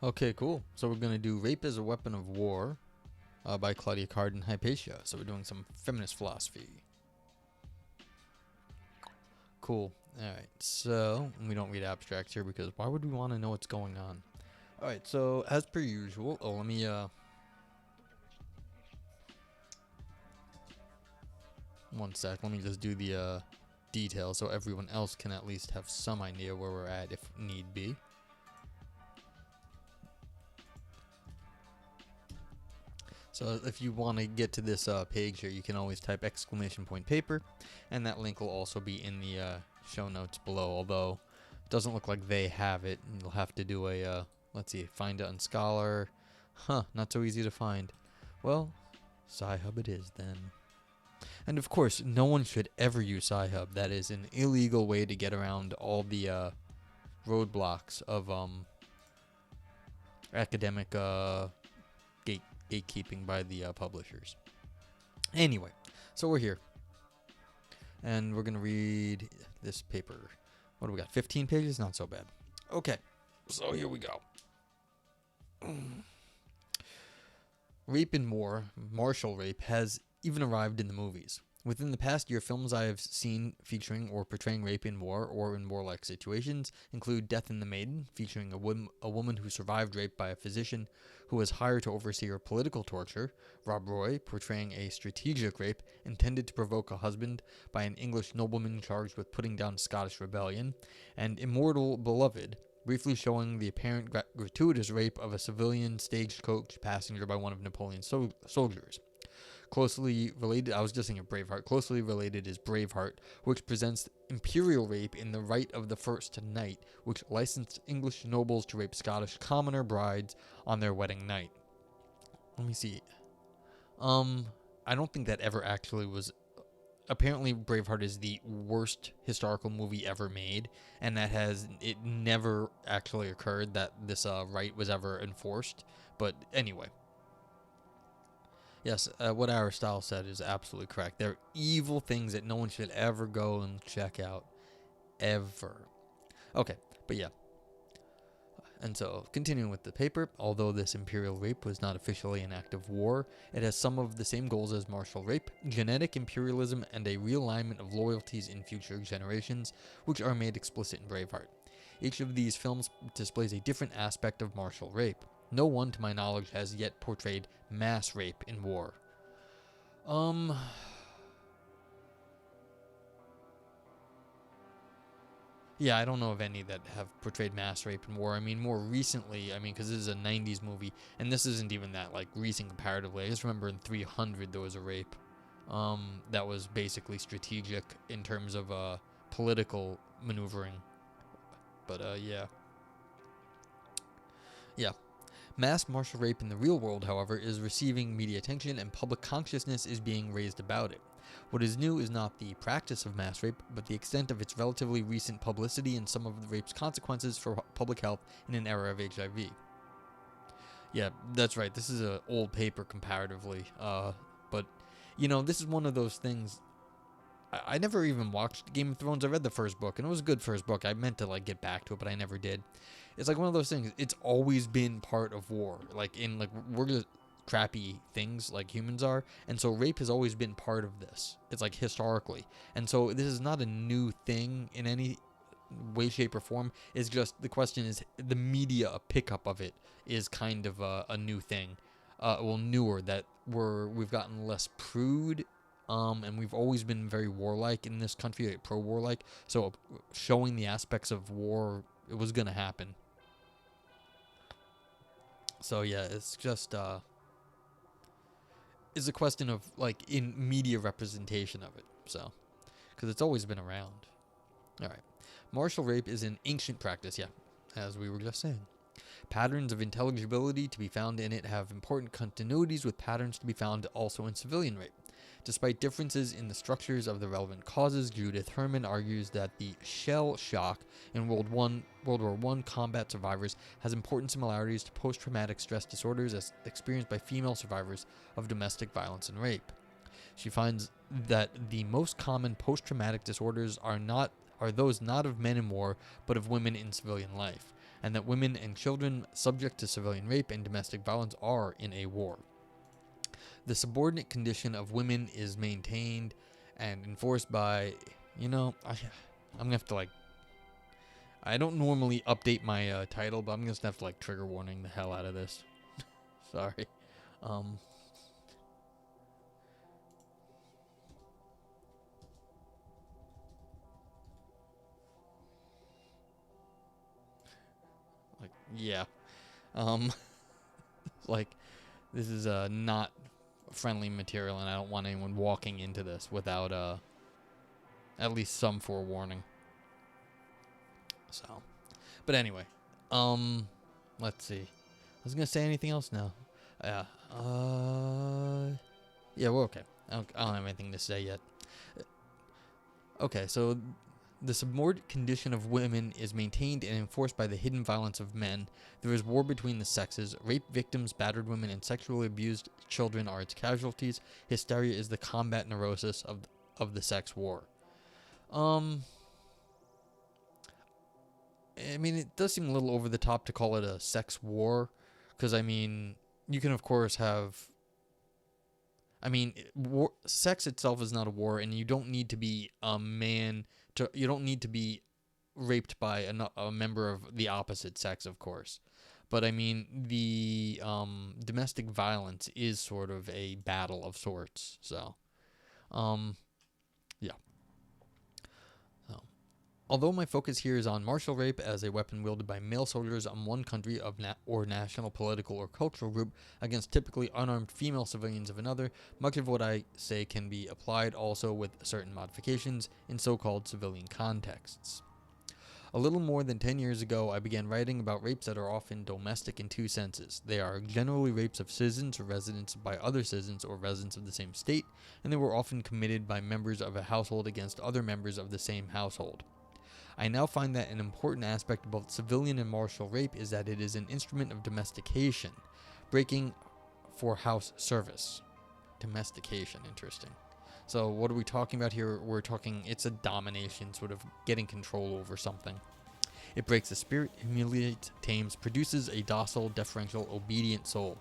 Okay, cool. So we're gonna do "Rape as a Weapon of War" by Claudia and Hypatia. So we're doing some feminist philosophy. Cool. All right. So we don't read abstracts here because why would we want to know what's going on? All right. So as per usual, let me one sec. Let me just do the details so everyone else can at least have some idea where we're at if need be. So if you want to get to this page here, you can always type !paper, and that link will also be in the show notes below, although it doesn't look like they have it. You'll have to do a, let's see, find it on Scholar. Not so easy to find. Well, Sci-Hub it is then. And of course, no one should ever use Sci-Hub. That is an illegal way to get around all the roadblocks of academic gatekeeping by the publishers. Anyway, so we're here. And we're going to read this paper. What do we got? 15 pages? Not so bad. Okay, so here we go. Rape in war, martial rape, has even arrived in the movies. Within the past year, films I have seen featuring or portraying rape in war or in warlike situations include Death in the Maiden, featuring a woman who survived rape by a physician who was hired to oversee her political torture, Rob Roy, portraying a strategic rape intended to provoke a husband by an English nobleman charged with putting down Scottish rebellion, and Immortal Beloved, briefly showing the apparent gratuitous rape of a civilian stagecoach passenger by one of Napoleon's soldiers. Closely related, I was just thinking Braveheart. Closely related is Braveheart, which presents imperial rape in The Right of the First Night, which licensed English nobles to rape Scottish commoner brides on their wedding night. Let me see. I don't think that ever actually was. Apparently, Braveheart is the worst historical movie ever made, and it never actually occurred that this right was ever enforced. But anyway. Yes, what Aristotle said is absolutely correct. They're evil things that no one should ever go and check out. Ever. Okay, but yeah. And so, continuing with the paper, although this imperial rape was not officially an act of war, it has some of the same goals as martial rape, genetic imperialism, and a realignment of loyalties in future generations, which are made explicit in Braveheart. Each of these films displays a different aspect of martial rape. No one, to my knowledge, has yet portrayed mass rape in war. Yeah, I don't know of any that have portrayed mass rape in war. I mean, more recently, because this is a 90s movie, and this isn't even that, recent comparatively. I just remember in 300 there was a rape that was basically strategic in terms of political maneuvering. But, yeah. Yeah. Mass martial rape in the real world, however, is receiving media attention and public consciousness is being raised about it. What is new is not the practice of mass rape, but the extent of its relatively recent publicity and some of the rape's consequences for public health in an era of HIV. Yeah, that's right. This is an old paper comparatively. But, this is one of those things. I never even watched Game of Thrones. I read the first book, and it was a good first book. I meant to get back to it, but I never did. It's one of those things. It's always been part of war. We're just crappy things like humans are, and so rape has always been part of this. It's historically, and so this is not a new thing in any way, shape, or form. It's just the question is the media pickup of it is kind of a new thing. Newer that we've gotten less prude. And we've always been very warlike in this country, pro-warlike. So showing the aspects of war, it was going to happen. So yeah, it's just, it's a question of, in media representation of it. So, because it's always been around. All right. Martial rape is an ancient practice, yeah, as we were just saying. Patterns of intelligibility to be found in it have important continuities with patterns to be found also in civilian rape. Despite differences in the structures of the relevant causes, Judith Herman argues that the shell shock in World War I combat survivors has important similarities to post-traumatic stress disorders as experienced by female survivors of domestic violence and rape. She finds that the most common post-traumatic disorders are those not of men in war, but of women in civilian life. and that women and children subject to civilian rape and domestic violence are in a war. The subordinate condition of women is maintained and enforced by, I'm gonna have to I don't normally update my title, but I'm gonna have to trigger warning the hell out of this. Sorry. Yeah. Um, this is not friendly material, and I don't want anyone walking into this without at least some forewarning. So, but anyway, let's see. I was gonna say anything else now. Yeah. Yeah, we're okay. I don't have anything to say yet. Okay, so the subordinate condition of women is maintained and enforced by the hidden violence of men. There is war between the sexes. Rape victims, battered women, and sexually abused children are its casualties. Hysteria is the combat neurosis of the sex war. I mean, it does seem a little over the top to call it a sex war, because, I mean, you can, of course, have... I mean, sex itself is not a war, and you don't need to be a man... You don't need to be raped by a member of the opposite sex, of course. But, I mean, the domestic violence is sort of a battle of sorts, so... yeah. Although my focus here is on martial rape as a weapon wielded by male soldiers on one country or national, political, or cultural group against typically unarmed female civilians of another, much of what I say can be applied also with certain modifications in so-called civilian contexts. A little more than 10 years ago, I began writing about rapes that are often domestic in two senses. They are generally rapes of citizens or residents by other citizens or residents of the same state, and they were often committed by members of a household against other members of the same household. I now find that an important aspect of both civilian and martial rape is that it is an instrument of domestication, breaking for house service. Domestication, interesting. So what are we talking about here? We're talking, it's a domination, sort of getting control over something. It breaks the spirit, humiliates, tames, produces a docile, deferential, obedient soul.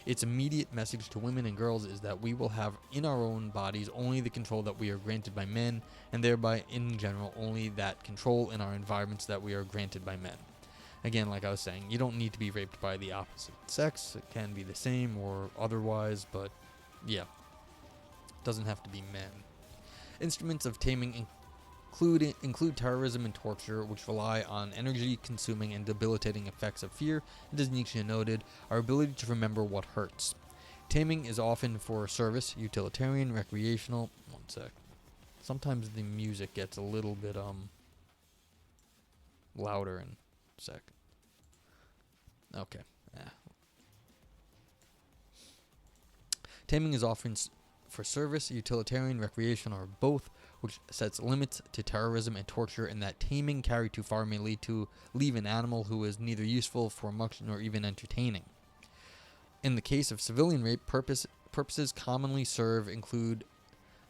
Its immediate message to women and girls is that we will have in our own bodies only the control that we are granted by men, and thereby, in general, only that control in our environments that we are granted by men. Again, like I was saying, you don't need to be raped by the opposite sex. It can be the same or otherwise, but yeah. It doesn't have to be men. Instruments of taming include terrorism and torture, which rely on energy-consuming and debilitating effects of fear, and as Nietzsche noted, our ability to remember what hurts. Taming is often for service, utilitarian, recreational... One sec. Sometimes the music gets a little bit, louder in a sec. Okay. Yeah. Taming is often for service, utilitarian, recreation, or both, which sets limits to terrorism and torture, and that taming carried too far may lead to leave an animal who is neither useful for much nor even entertaining. In the case of civilian rape, purposes commonly served include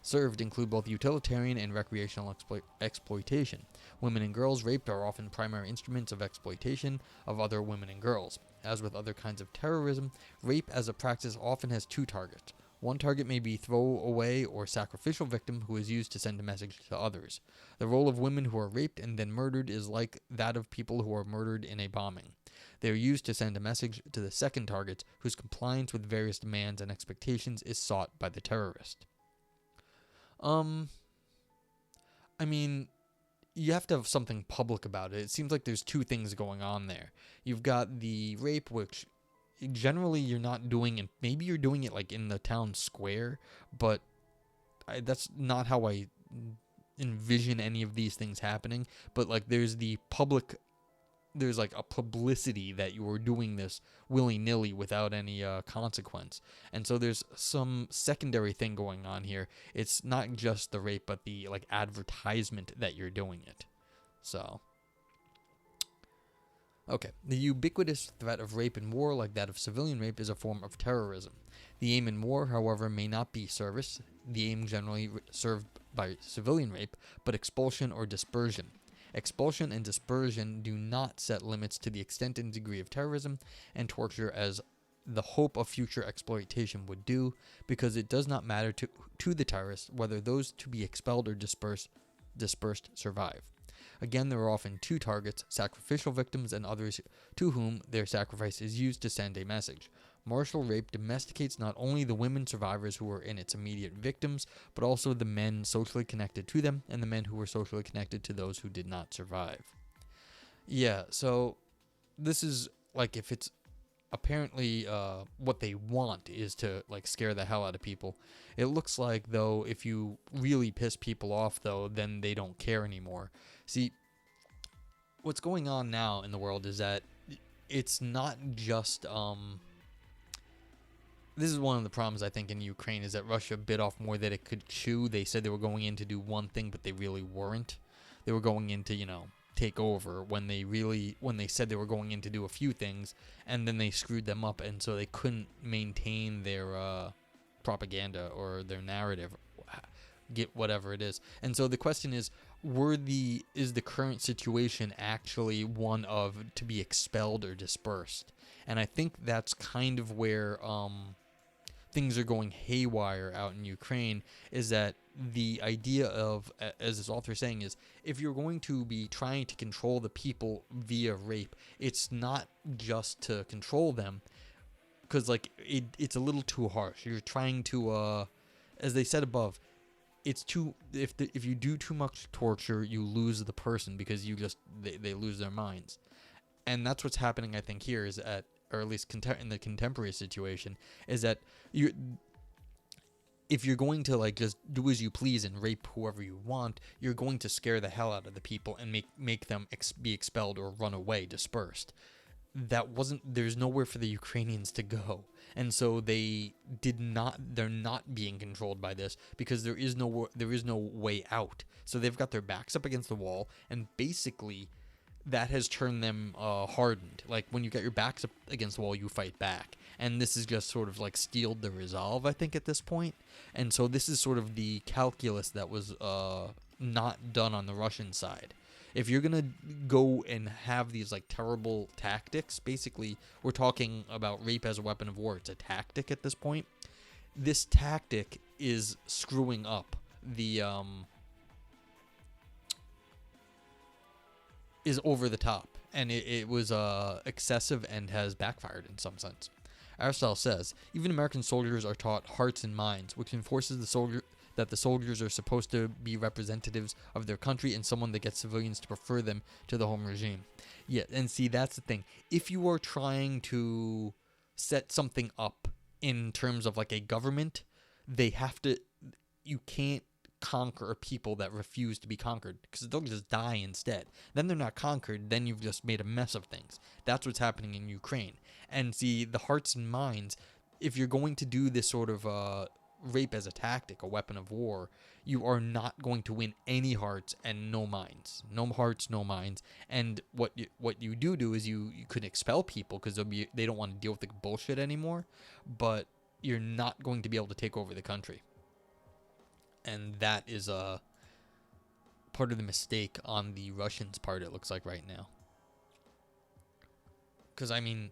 both utilitarian and recreational exploitation. Women and girls raped are often primary instruments of exploitation of other women and girls. As with other kinds of terrorism, rape as a practice often has two targets. One target may be throwaway or sacrificial victim who is used to send a message to others. The role of women who are raped and then murdered is like that of people who are murdered in a bombing. They are used to send a message to the second target, whose compliance with various demands and expectations is sought by the terrorist. I mean, you have to have something public about it. It seems like there's two things going on there. You've got the rape, which generally you're not doing, and maybe you're doing it in the town square, but that's not how I envision any of these things happening. But there's the public, there's a publicity that you are doing this willy-nilly without any consequence, and so there's some secondary thing going on here. It's not just the rape, but the advertisement that you're doing it. So okay, the ubiquitous threat of rape in war, like that of civilian rape, is a form of terrorism. The aim in war, however, may not be service, the aim generally served by civilian rape, but expulsion or dispersion. Expulsion and dispersion do not set limits to the extent and degree of terrorism and torture as the hope of future exploitation would do, because it does not matter to the terrorists whether those to be expelled or dispersed survive. Again, there are often two targets, sacrificial victims and others to whom their sacrifice is used to send a message. Martial rape domesticates not only the women survivors who were in its immediate victims, but also the men socially connected to them and the men who were socially connected to those who did not survive. Yeah, so this is like, if it's apparently what they want is to like scare the hell out of people. It looks like, though, if you really piss people off, though, then they don't care anymore. See, what's going on now in the world is that it's not just this is one of the problems, I think, in Ukraine, is that Russia bit off more than it could chew. They said they were going in to do one thing, but they really weren't. They were going in to, take over when they said they were going in to do a few things, and then they screwed them up, and so they couldn't maintain their propaganda or their narrative, get whatever it is. And so the question is, is the current situation actually one of to be expelled or dispersed? And I think that's kind of where things are going haywire out in Ukraine, is that the idea of, as this author is saying, is if you're going to be trying to control the people via rape, it's not just to control them, because like it's a little too harsh. You're trying to, as they said above, it's too, if you do too much torture, you lose the person, because they lose their minds. And that's what's happening, I think, here, is that, or at least in the contemporary situation, is that if you're going to like just do as you please and rape whoever you want, you're going to scare the hell out of the people and make them be expelled or run away, dispersed. There's nowhere for the Ukrainians to go. And so they're not being controlled by this, because there is no way out. So they've got their backs up against the wall, and basically that has turned them hardened. Like, when you get your backs up against the wall, you fight back. And this is just sort of like steeled the resolve, I think, at this point. And so this is sort of the calculus that was not done on the Russian side. If you're going to go and have these like terrible tactics, basically we're talking about rape as a weapon of war. It's a tactic at this point. This tactic is screwing up the is over the top, and it was excessive and has backfired in some sense. Aristotle says, even American soldiers are taught hearts and minds, which enforces that the soldiers are supposed to be representatives of their country and someone that gets civilians to prefer them to the home regime. Yeah, and see, that's the thing. If you are trying to set something up in terms of like a government, you can't conquer people that refuse to be conquered, because they'll just die instead. Then they're not conquered, then you've just made a mess of things. That's what's happening in Ukraine. And see, the hearts and minds, if you're going to do this sort of rape as a tactic, a weapon of war, you are not going to win any hearts and no minds. No hearts, no minds. And what you do is you could expel people, because they don't want to deal with the bullshit anymore, but you're not going to be able to take over the country. And that is part of the mistake on the Russians' part, it looks like, right now. Because, I mean,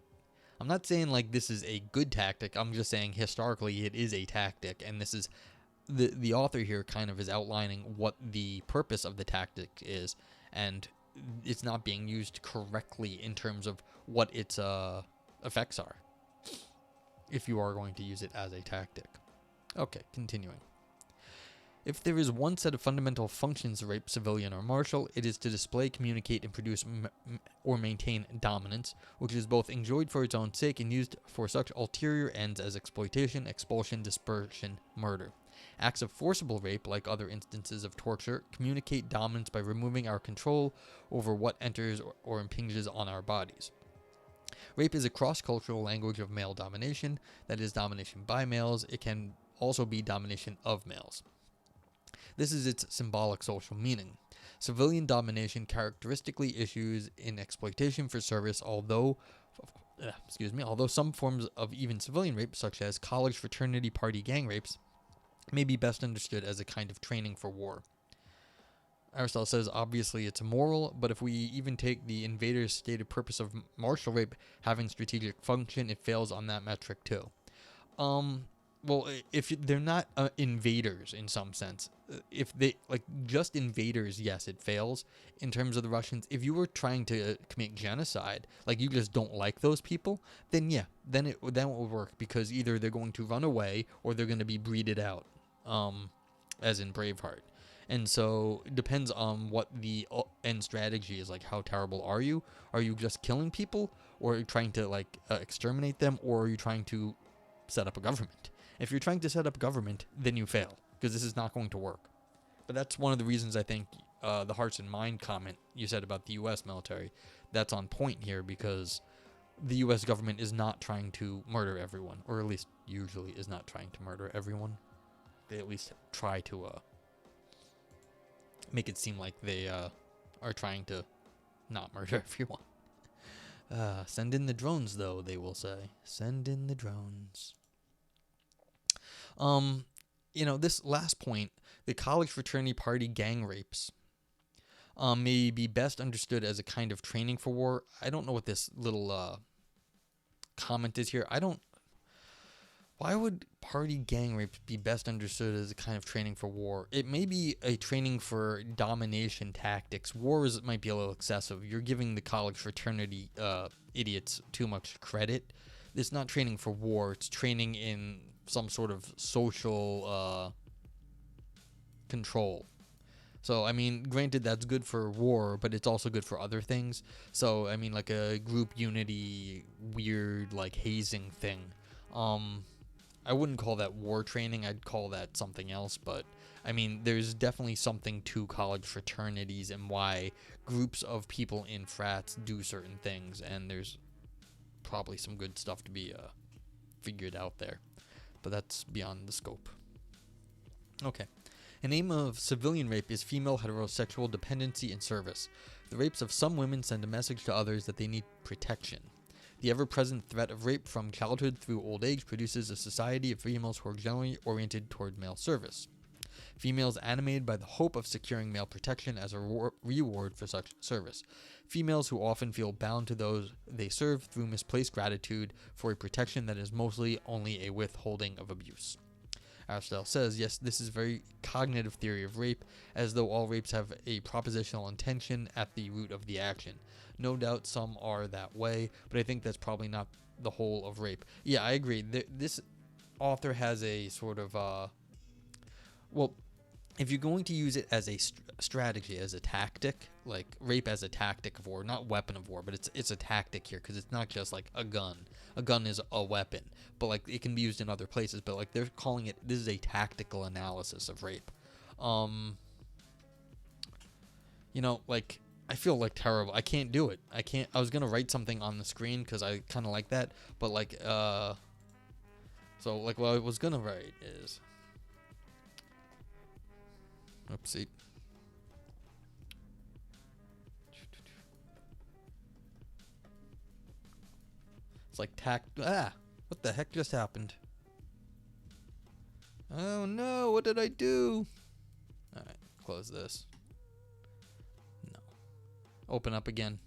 I'm not saying like this is a good tactic. I'm just saying historically it is a tactic. And this is, the author here kind of is outlining what the purpose of the tactic is. And it's not being used correctly in terms of what its effects are, if you are going to use it as a tactic. Okay, continuing. If there is one set of fundamental functions of rape, civilian or martial, it is to display, communicate, and produce or maintain dominance, which is both enjoyed for its own sake and used for such ulterior ends as exploitation, expulsion, dispersion, murder. Acts of forcible rape, like other instances of torture, communicate dominance by removing our control over what enters or impinges on our bodies. Rape is a cross-cultural language of male domination, that is, domination by males. It can also be domination of males. This is its symbolic social meaning. Civilian domination characteristically issues in exploitation for service, although some forms of even civilian rape, such as college fraternity party gang rapes, may be best understood as a kind of training for war. Aristotle says, obviously it's immoral, but if we even take the invader's stated purpose of martial rape having strategic function, it fails on that metric too. Um, well, if they're not invaders in some sense, if they like just invaders, yes, it fails in terms of the Russians. If you were trying to commit genocide, like you just don't like those people, then yeah, then it will work because either they're going to run away or they're going to be breeded out, as in Braveheart. And so it depends on what the end strategy is. Like, how terrible are you? Are you just killing people, or are you trying to like exterminate them, or are you trying to set up a government? If you're trying to set up a government, then you fail because this is not going to work. But that's one of the reasons I think the hearts and mind comment you said about the U.S. military, that's on point here because the U.S. government is not trying to murder everyone, or at least usually is not trying to murder everyone. They at least try to make it seem like they are trying to not murder everyone. Send in the drones, though, they will say. Send in the drones. This last point, the college fraternity party gang rapes, may be best understood as a kind of training for war. I don't know what this little comment is here. Why would party gang rapes be best understood as a kind of training for war? It may be a training for domination tactics. Wars might be a little excessive. You're giving the college fraternity idiots too much credit. It's not training for war. It's training in some sort of social control. So, I mean, granted, that's good for war, but it's also good for other things. So, I mean, like a group unity, weird, like, hazing thing. I wouldn't call that war training. I'd call that something else. But, I mean, there's definitely something to college fraternities and why groups of people in frats do certain things. And there's probably some good stuff to be figured out there. But that's beyond the scope. Okay. An aim of civilian rape is female heterosexual dependency and service. The rapes of some women send a message to others that they need protection. The ever-present threat of rape from childhood through old age produces a society of females who are generally oriented toward male service. Females animated by the hope of securing male protection as a reward for such service. Females who often feel bound to those they serve through misplaced gratitude for a protection that is mostly only a withholding of abuse. Aristotle says, yes, this is a very cognitive theory of rape, as though all rapes have a propositional intention at the root of the action. No doubt some are that way, but I think that's probably not the whole of rape. Yeah, I agree. This author has a sort of, if you're going to use it as a strategy, as a tactic, like rape as a tactic of war, not weapon of war, but it's a tactic here because it's not just like a gun. A gun is a weapon, but like it can be used in other places. But like they're calling it, this is a tactical analysis of rape. Like I feel like terrible. I can't do it. I was gonna write something on the screen because I kind of like that, but like so like what I was gonna write is. Oopsie. It's like what the heck just happened? Oh no, what did I do? Alright, close this. No. Open up again.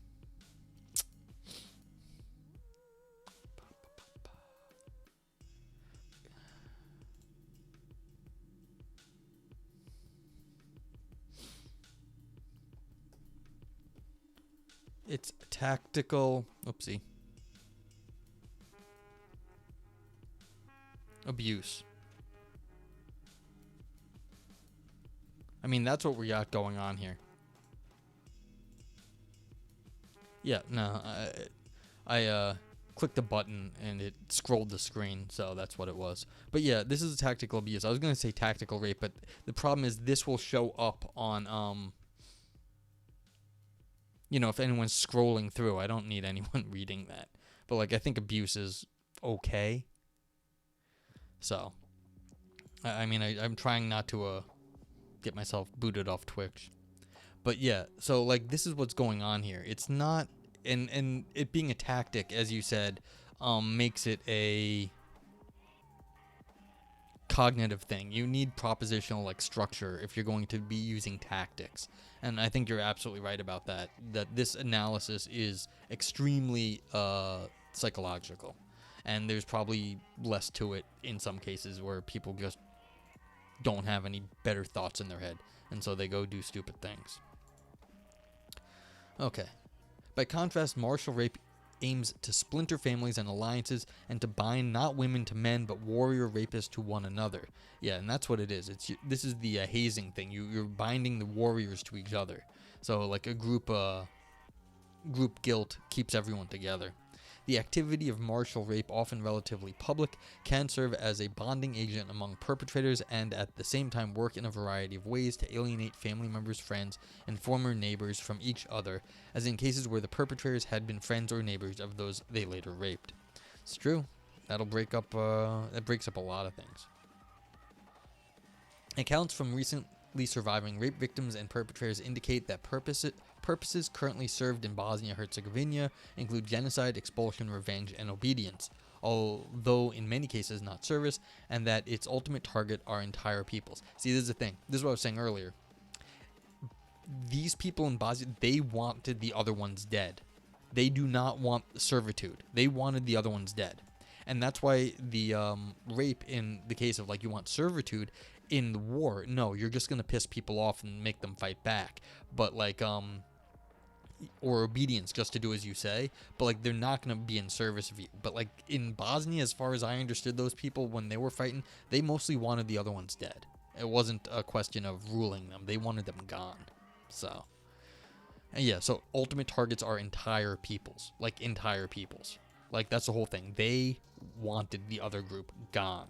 It's tactical. Oopsie. Abuse. I mean, that's what we got going on here. Yeah, no, I clicked the button and it scrolled the screen, so that's what it was. But yeah, this is a tactical abuse. I was going to say tactical rape, but the problem is this will show up on, if anyone's scrolling through. I don't need anyone reading that. But, like, I think abuse is okay. So, I mean, I'm trying not to get myself booted off Twitch. But, yeah, so, like, this is what's going on here. It's not, and it being a tactic, as you said, makes it a cognitive thing. You need propositional like structure if you're going to be using tactics. And I think you're absolutely right about that. That this analysis is extremely psychological, and there's probably less to it in some cases where people just don't have any better thoughts in their head, and so they go do stupid things. Okay. By contrast, martial rape aims to splinter families and alliances and to bind not women to men but warrior rapists to one another. Yeah, and that's what it is. This is the hazing thing. You're binding the warriors to each other. So like a group guilt keeps everyone together. The activity of martial rape, often relatively public, can serve as a bonding agent among perpetrators and at the same time work in a variety of ways to alienate family members, friends, and former neighbors from each other, as in cases where the perpetrators had been friends or neighbors of those they later raped. It's true. That breaks up a lot of things. Accounts from recently surviving rape victims and perpetrators indicate that purposes currently served in Bosnia-Herzegovina include genocide, expulsion, revenge, and obedience, although in many cases not service, and that its ultimate target are entire peoples. See, this is the thing. This is what I was saying earlier. These people in Bosnia, they wanted the other ones dead. They do not want servitude. They wanted the other ones dead. And that's why the rape in the case of like you want servitude in the war, no, you're just going to piss people off and make them fight back. But like or obedience, just to do as you say, but like they're not going to be in service of you. But like in Bosnia, as far as I understood those people when they were fighting, they mostly wanted the other ones dead. It wasn't a question of ruling them. They wanted them gone. So and yeah, so ultimate targets are entire peoples. Like entire peoples. Like that's the whole thing. They wanted the other group gone.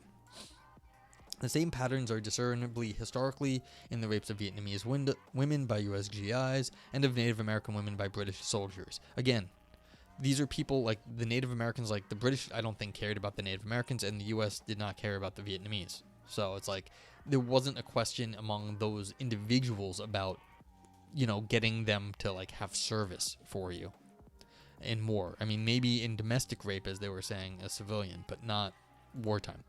The same patterns are discernibly historically in the rapes of Vietnamese women by US GIs and of Native American women by British soldiers. Again, these are people like the Native Americans, like the British, I don't think cared about the Native Americans, and the US did not care about the Vietnamese. So it's like there wasn't a question among those individuals about, you know, getting them to like have service for you and more. I mean, maybe in domestic rape, as they were saying, a civilian, but not wartime.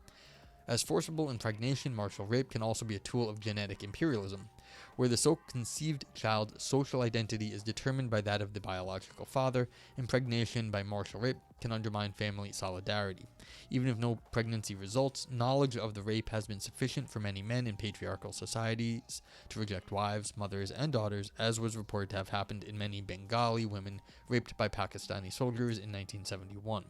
As forcible impregnation, martial rape can also be a tool of genetic imperialism, where the so-conceived child's social identity is determined by that of the biological father. Impregnation by martial rape can undermine family solidarity. Even if no pregnancy results, knowledge of the rape has been sufficient for many men in patriarchal societies to reject wives, mothers, and daughters, as was reported to have happened in many Bengali women raped by Pakistani soldiers in 1971.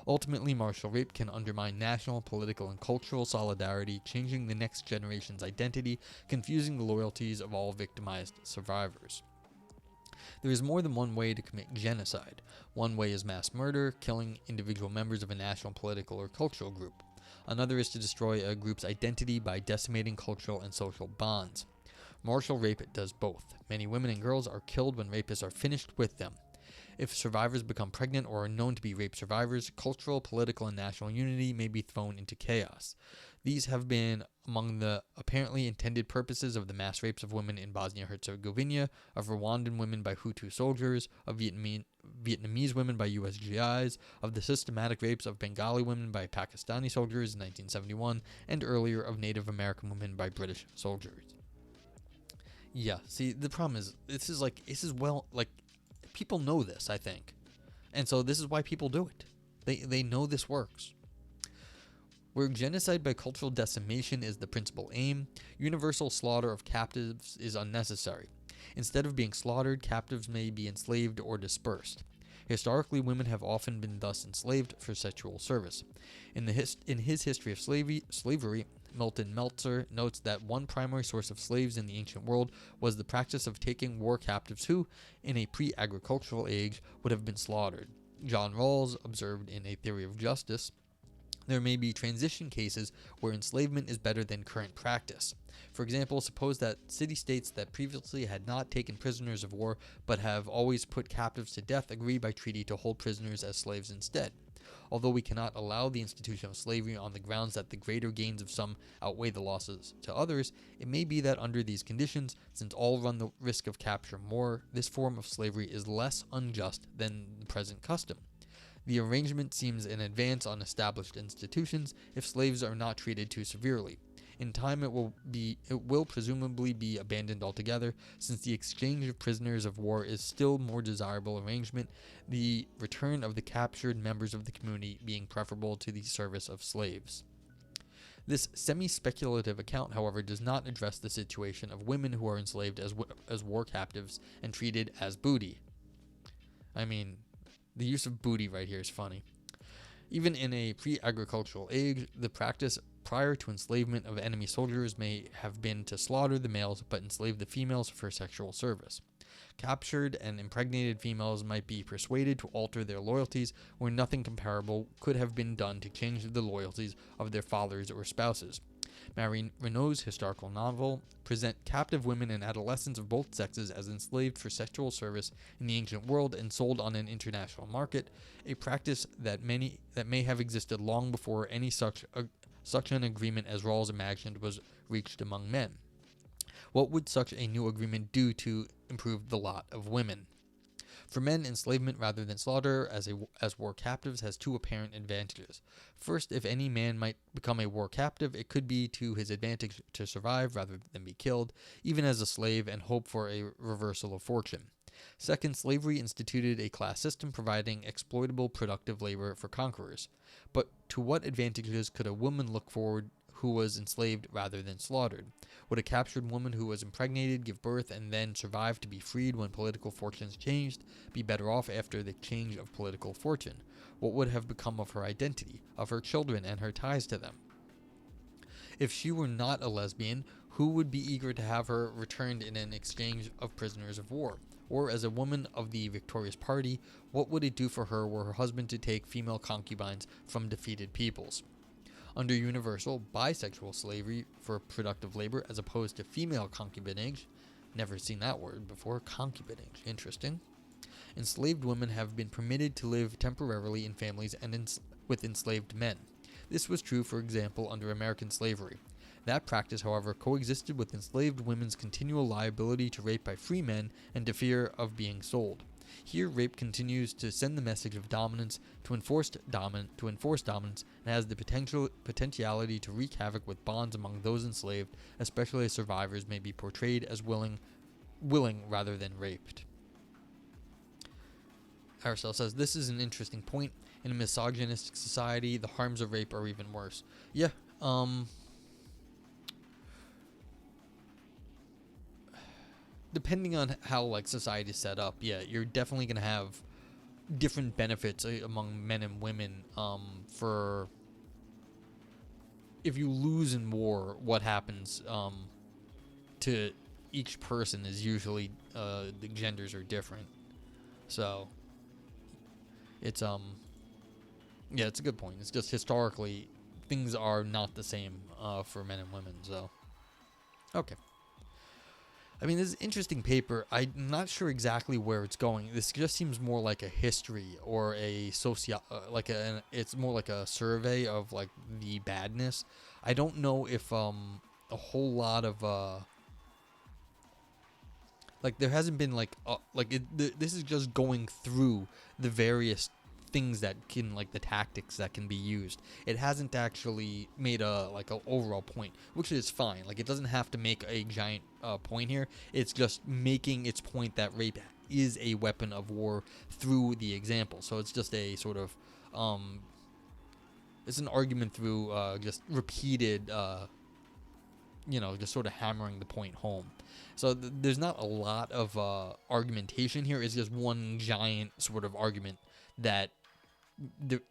Ultimately, martial rape can undermine national, political, and cultural solidarity, changing the next generation's identity, confusing the loyalties of all victimized survivors. There is more than one way to commit genocide. One way is mass murder, killing individual members of a national, political, or cultural group. Another is to destroy a group's identity by decimating cultural and social bonds. Martial rape does both. Many women and girls are killed when rapists are finished with them. If survivors become pregnant or are known to be rape survivors, cultural, political, and national unity may be thrown into chaos. These have been among the apparently intended purposes of the mass rapes of women in Bosnia-Herzegovina, of Rwandan women by Hutu soldiers, of Vietnamese women by US GIs, of the systematic rapes of Bengali women by Pakistani soldiers in 1971, and earlier of Native American women by British soldiers. Yeah, see, the problem is, people know this, I think. And so this is why people do it. They know this works. Where genocide by cultural decimation is the principal aim, universal slaughter of captives is unnecessary. Instead of being slaughtered, captives may be enslaved or dispersed. Historically, women have often been thus enslaved for sexual service. In his History of Slavery, Milton Meltzer notes that one primary source of slaves in the ancient world was the practice of taking war captives who, in a pre-agricultural age, would have been slaughtered. John Rawls observed in A Theory of Justice, there may be transition cases where enslavement is better than current practice. For example, suppose that city-states that previously had not taken prisoners of war but have always put captives to death agree by treaty to hold prisoners as slaves instead. Although we cannot allow the institution of slavery on the grounds that the greater gains of some outweigh the losses to others, it may be that under these conditions, since all run the risk of capture more, this form of slavery is less unjust than the present custom. The arrangement seems an advance on established institutions if slaves are not treated too severely. In time, it will presumably be abandoned altogether, since the exchange of prisoners of war is still more desirable arrangement, the return of the captured members of the community being preferable to the service of slaves. This semi-speculative account, however, does not address the situation of women who are enslaved as war captives and treated as booty. I mean, the use of booty right here is funny. Even in a pre-agricultural age, the practice prior to enslavement of enemy soldiers may have been to slaughter the males but enslave the females for sexual service. Captured and impregnated females might be persuaded to alter their loyalties where nothing comparable could have been done to change the loyalties of their fathers or spouses. Marie Renault's historical novel present captive women and adolescents of both sexes as enslaved for sexual service in the ancient world and sold on an international market, a practice that may have existed long before any such an agreement as Rawls imagined was reached among men. What would such a new agreement do to improve the lot of women? For men, enslavement rather than slaughter as war captives has two apparent advantages. First, if any man might become a war captive, it could be to his advantage to survive rather than be killed, even as a slave, and hope for a reversal of fortune. Second, slavery instituted a class system providing exploitable productive labor for conquerors. But to what advantages could a woman look forward who was enslaved rather than slaughtered? Would a captured woman who was impregnated, give birth, and then survive to be freed when political fortunes changed, be better off after the change of political fortune? What would have become of her identity, of her children, and her ties to them? If she were not a lesbian, who would be eager to have her returned in an exchange of prisoners of war? Or as a woman of the victorious party, what would it do for her were her husband to take female concubines from defeated peoples? Under universal bisexual slavery for productive labor as opposed to female concubinage, never seen that word before, concubinage, interesting. Enslaved women have been permitted to live temporarily in families and with enslaved men. This was true, for example, under American slavery. That practice, however, coexisted with enslaved women's continual liability to rape by free men and to fear of being sold. Here, rape continues to send the message of dominance to enforce dominance, and has the potentiality to wreak havoc with bonds among those enslaved, especially as survivors may be portrayed as willing rather than raped. Aristotle says, this is an interesting point. In a misogynistic society, the harms of rape are even worse. Yeah, depending on how society is set up, yeah, you're definitely gonna have different benefits among men and women. For if you lose in war, what happens to each person is usually the genders are different. So it's yeah, it's a good point. It's just historically things are not the same for men and women. So okay. I mean, this is an interesting paper. I'm not sure exactly where it's going. This just seems more like a history or a it's more like a survey of the badness. I don't know if a whole lot of there hasn't been this is just going through the various things that can the tactics that can be used. It hasn't actually made a overall point, which is fine. It doesn't have to make a giant point here. It's just making its point that rape is a weapon of war through the example. So it's just a sort of it's an argument through just repeated just sort of hammering the point home. So there's not a lot of argumentation here. It's just one giant sort of argument that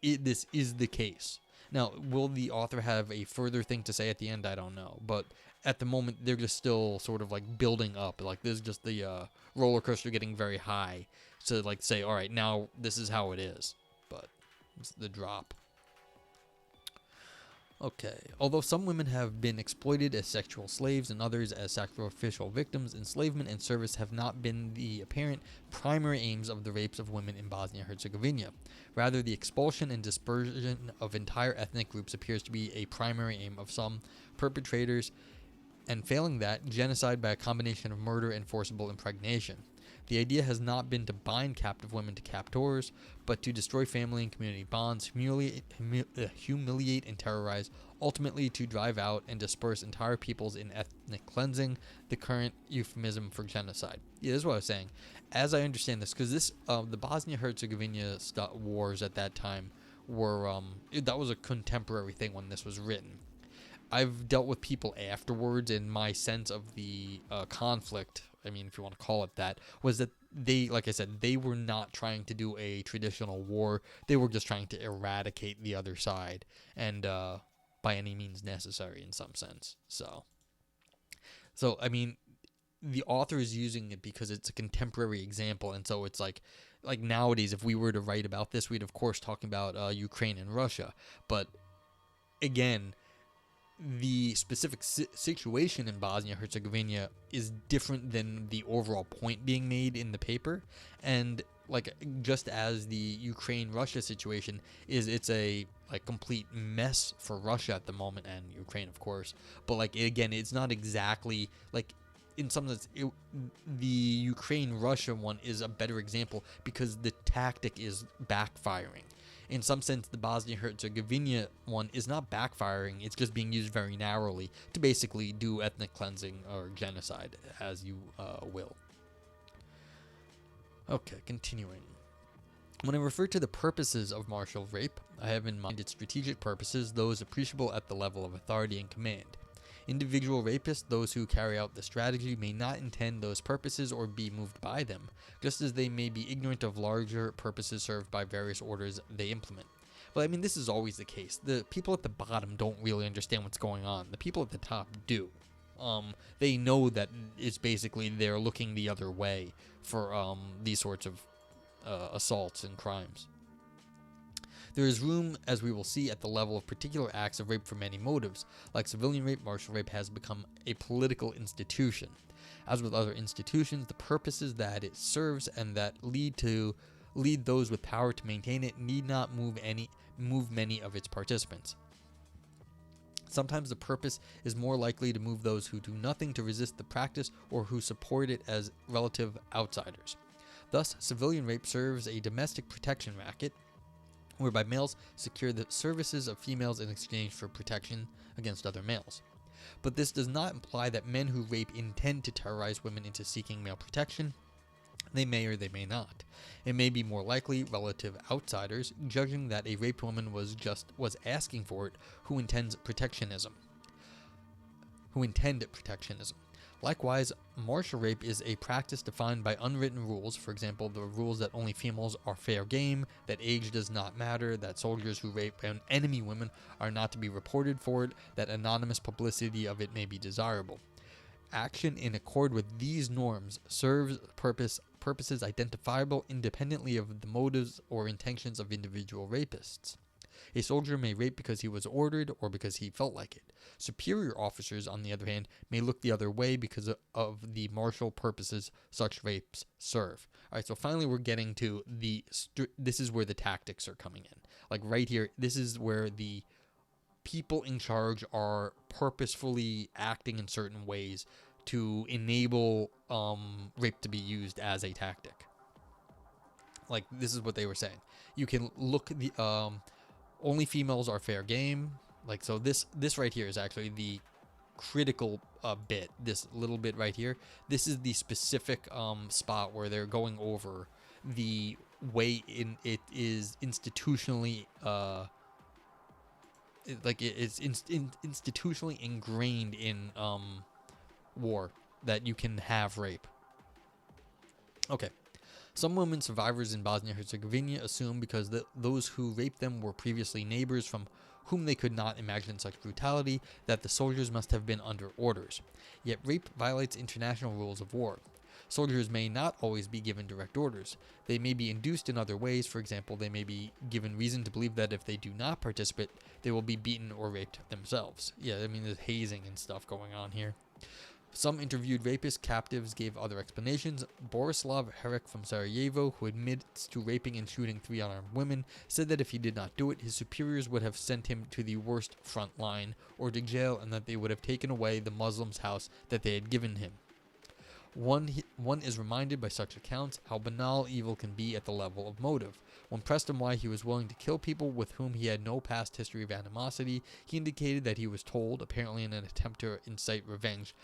this is the case. Now, will the author have a further thing to say at the end? I don't know. But at the moment, they're just still sort of building up. This is just the roller coaster getting very high to say, all right, now this is how it is. But it's the drop. Okay. Although some women have been exploited as sexual slaves and others as sacrificial victims, enslavement and service have not been the apparent primary aims of the rapes of women in Bosnia-Herzegovina. Rather, the expulsion and dispersion of entire ethnic groups appears to be a primary aim of some perpetrators, and failing that, genocide by a combination of murder and forcible impregnation. The idea has not been to bind captive women to captors, but to destroy family and community bonds, humiliate and terrorize, ultimately to drive out and disperse entire peoples in ethnic cleansing, the current euphemism for genocide. Yeah, this is what I was saying. As I understand this, because the Bosnia-Herzegovina wars at that time were, that was a contemporary thing when this was written. I've dealt with people afterwards, and my sense of the conflict, I mean, if you want to call it that, was that they, like I said, they were not trying to do a traditional war. They were just trying to eradicate the other side, and by any means necessary in some sense. So I mean, the author is using it because it's a contemporary example, and so it's like nowadays, if we were to write about this, we'd of course talking about Ukraine and Russia, but again, the specific situation in Bosnia-Herzegovina is different than the overall point being made in the paper. And like, just as the Ukraine-Russia situation is, it's a complete mess for Russia at the moment, and Ukraine of course, but like, again, it's not exactly like, in some sense, the Ukraine-Russia one is a better example because the tactic is backfiring. In some sense, the Bosnia-Herzegovina one is not backfiring, it's just being used very narrowly to basically do ethnic cleansing or genocide, as you will. Okay, continuing. When I refer to the purposes of martial rape, I have in mind its strategic purposes, those appreciable at the level of authority and command. Individual rapists, those who carry out the strategy, may not intend those purposes or be moved by them, just as they may be ignorant of larger purposes served by various orders they implement. Well, I mean, this is always the case. The people at the bottom don't really understand what's going on. The people at the top do. They know that it's basically they're looking the other way for these sorts of assaults and crimes. There is room, as we will see, at the level of particular acts of rape for many motives. Like civilian rape, martial rape has become a political institution. As with other institutions, the purposes that it serves and that lead those with power to maintain it need not move many of its participants. Sometimes the purpose is more likely to move those who do nothing to resist the practice or who support it as relative outsiders. Thus, civilian rape serves a domestic protection racket, whereby males secure the services of females in exchange for protection against other males. But this does not imply that men who rape intend to terrorize women into seeking male protection. They may or they may not. It may be more likely relative outsiders, judging that a raped woman was asking for it, who intend protectionism. Likewise, martial rape is a practice defined by unwritten rules, for example, the rules that only females are fair game, that age does not matter, that soldiers who rape enemy women are not to be reported for it, that anonymous publicity of it may be desirable. Action in accord with these norms serves purposes identifiable independently of the motives or intentions of individual rapists. A soldier may rape because he was ordered or because he felt like it. Superior officers, on the other hand, may look the other way because of the martial purposes such rapes serve. Alright, so finally we're getting to this is where the tactics are coming in. Like right here, this is where the people in charge are purposefully acting in certain ways to enable rape to be used as a tactic. Like, this is what they were saying. You can look only females are fair game. Like, so this right here is actually the critical bit. This little bit right here. This is the specific spot where they're going over the way it is institutionally it's institutionally ingrained in war that you can have rape. Okay. Some women survivors in Bosnia-Herzegovina assume because those who raped them were previously neighbors from whom they could not imagine such brutality, that the soldiers must have been under orders. Yet rape violates international rules of war. Soldiers may not always be given direct orders. They may be induced in other ways. For example, they may be given reason to believe that if they do not participate, they will be beaten or raped themselves. Yeah, I mean, there's hazing and stuff going on here. Some interviewed rapist captives gave other explanations. Borislav Herek from Sarajevo, who admits to raping and shooting 3 unarmed women, said that if he did not do it, his superiors would have sent him to the worst front line or to jail, and that they would have taken away the Muslim's house that they had given him. One is reminded by such accounts how banal evil can be at the level of motive. When pressed on why he was willing to kill people with whom he had no past history of animosity, he indicated that he was told, apparently in an attempt to incite revenge,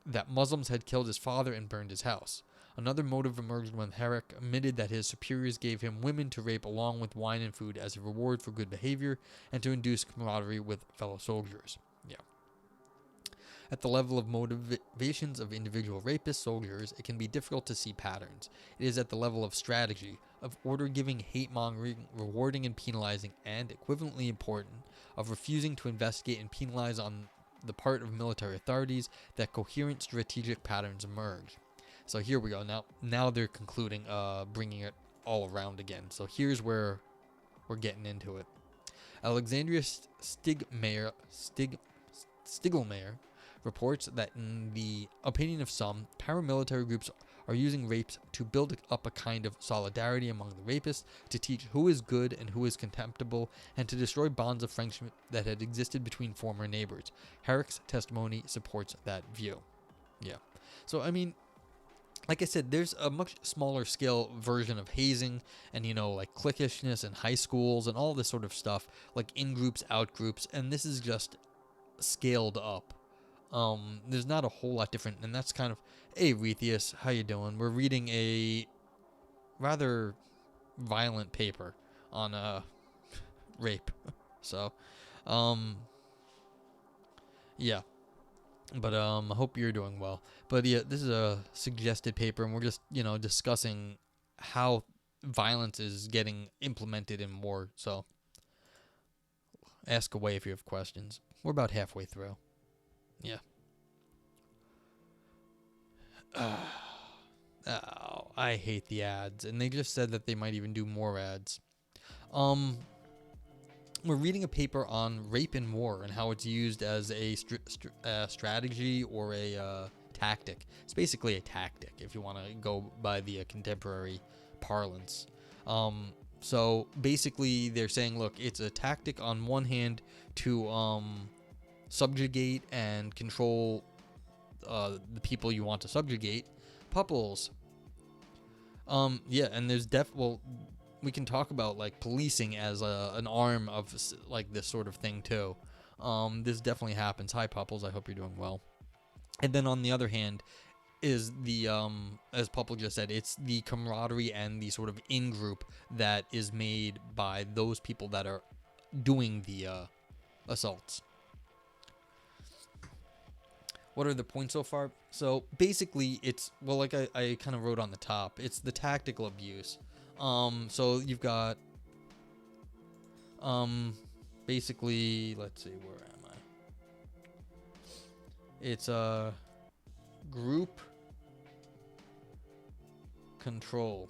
that Muslims had killed his father and burned his house. Another motive emerged when Herrick admitted that his superiors gave him women to rape along with wine and food as a reward for good behavior and to induce camaraderie with fellow soldiers. Yeah. At the level of motivations of individual rapist soldiers, it can be difficult to see patterns. It is at the level of strategy, of order-giving, hate-mongering, rewarding and penalizing, and, equivalently important, of refusing to investigate and penalize on the part of military authorities, that coherent strategic patterns emerge. So here we go. Now they're concluding, bringing it all around again. So here's where we're getting into it. Alexandria Stiglmaier reports that in the opinion of some, paramilitary groups are using rapes to build up a kind of solidarity among the rapists, to teach who is good and who is contemptible, and to destroy bonds of friendship that had existed between former neighbors. Herrick's testimony supports that view. Yeah. So, I mean, like I said, there's a much smaller scale version of hazing and, like cliquishness in high schools and all this sort of stuff, like in groups, out groups, and this is just scaled up. There's not a whole lot different, and that's kind of, hey, Rethius, how you doing? We're reading a rather violent paper on rape. So, yeah. But I hope you're doing well. But yeah, this is a suggested paper, and we're just, discussing how violence is getting implemented in war. So ask away if you have questions. We're about halfway through. Yeah. Oh, I hate the ads, and they just said that they might even do more ads. We're reading a paper on rape in war and how it's used as a strategy or a tactic. It's basically a tactic, if you want to go by the contemporary parlance. So basically, they're saying, look, it's a tactic on one hand to subjugate and control the people you want to subjugate, Pupples. Yeah, and there's we can talk about like policing as an arm of like this sort of thing too. This definitely happens. Hi, Pupples. I hope you're doing well. And then on the other hand, is the as Pupple just said, it's the camaraderie and the sort of in group that is made by those people that are doing the assaults. What are the points so far? So basically, it's, well, like I kind of wrote on the top, it's the tactical abuse. So you've got basically, let's see, where am I? It's a group control.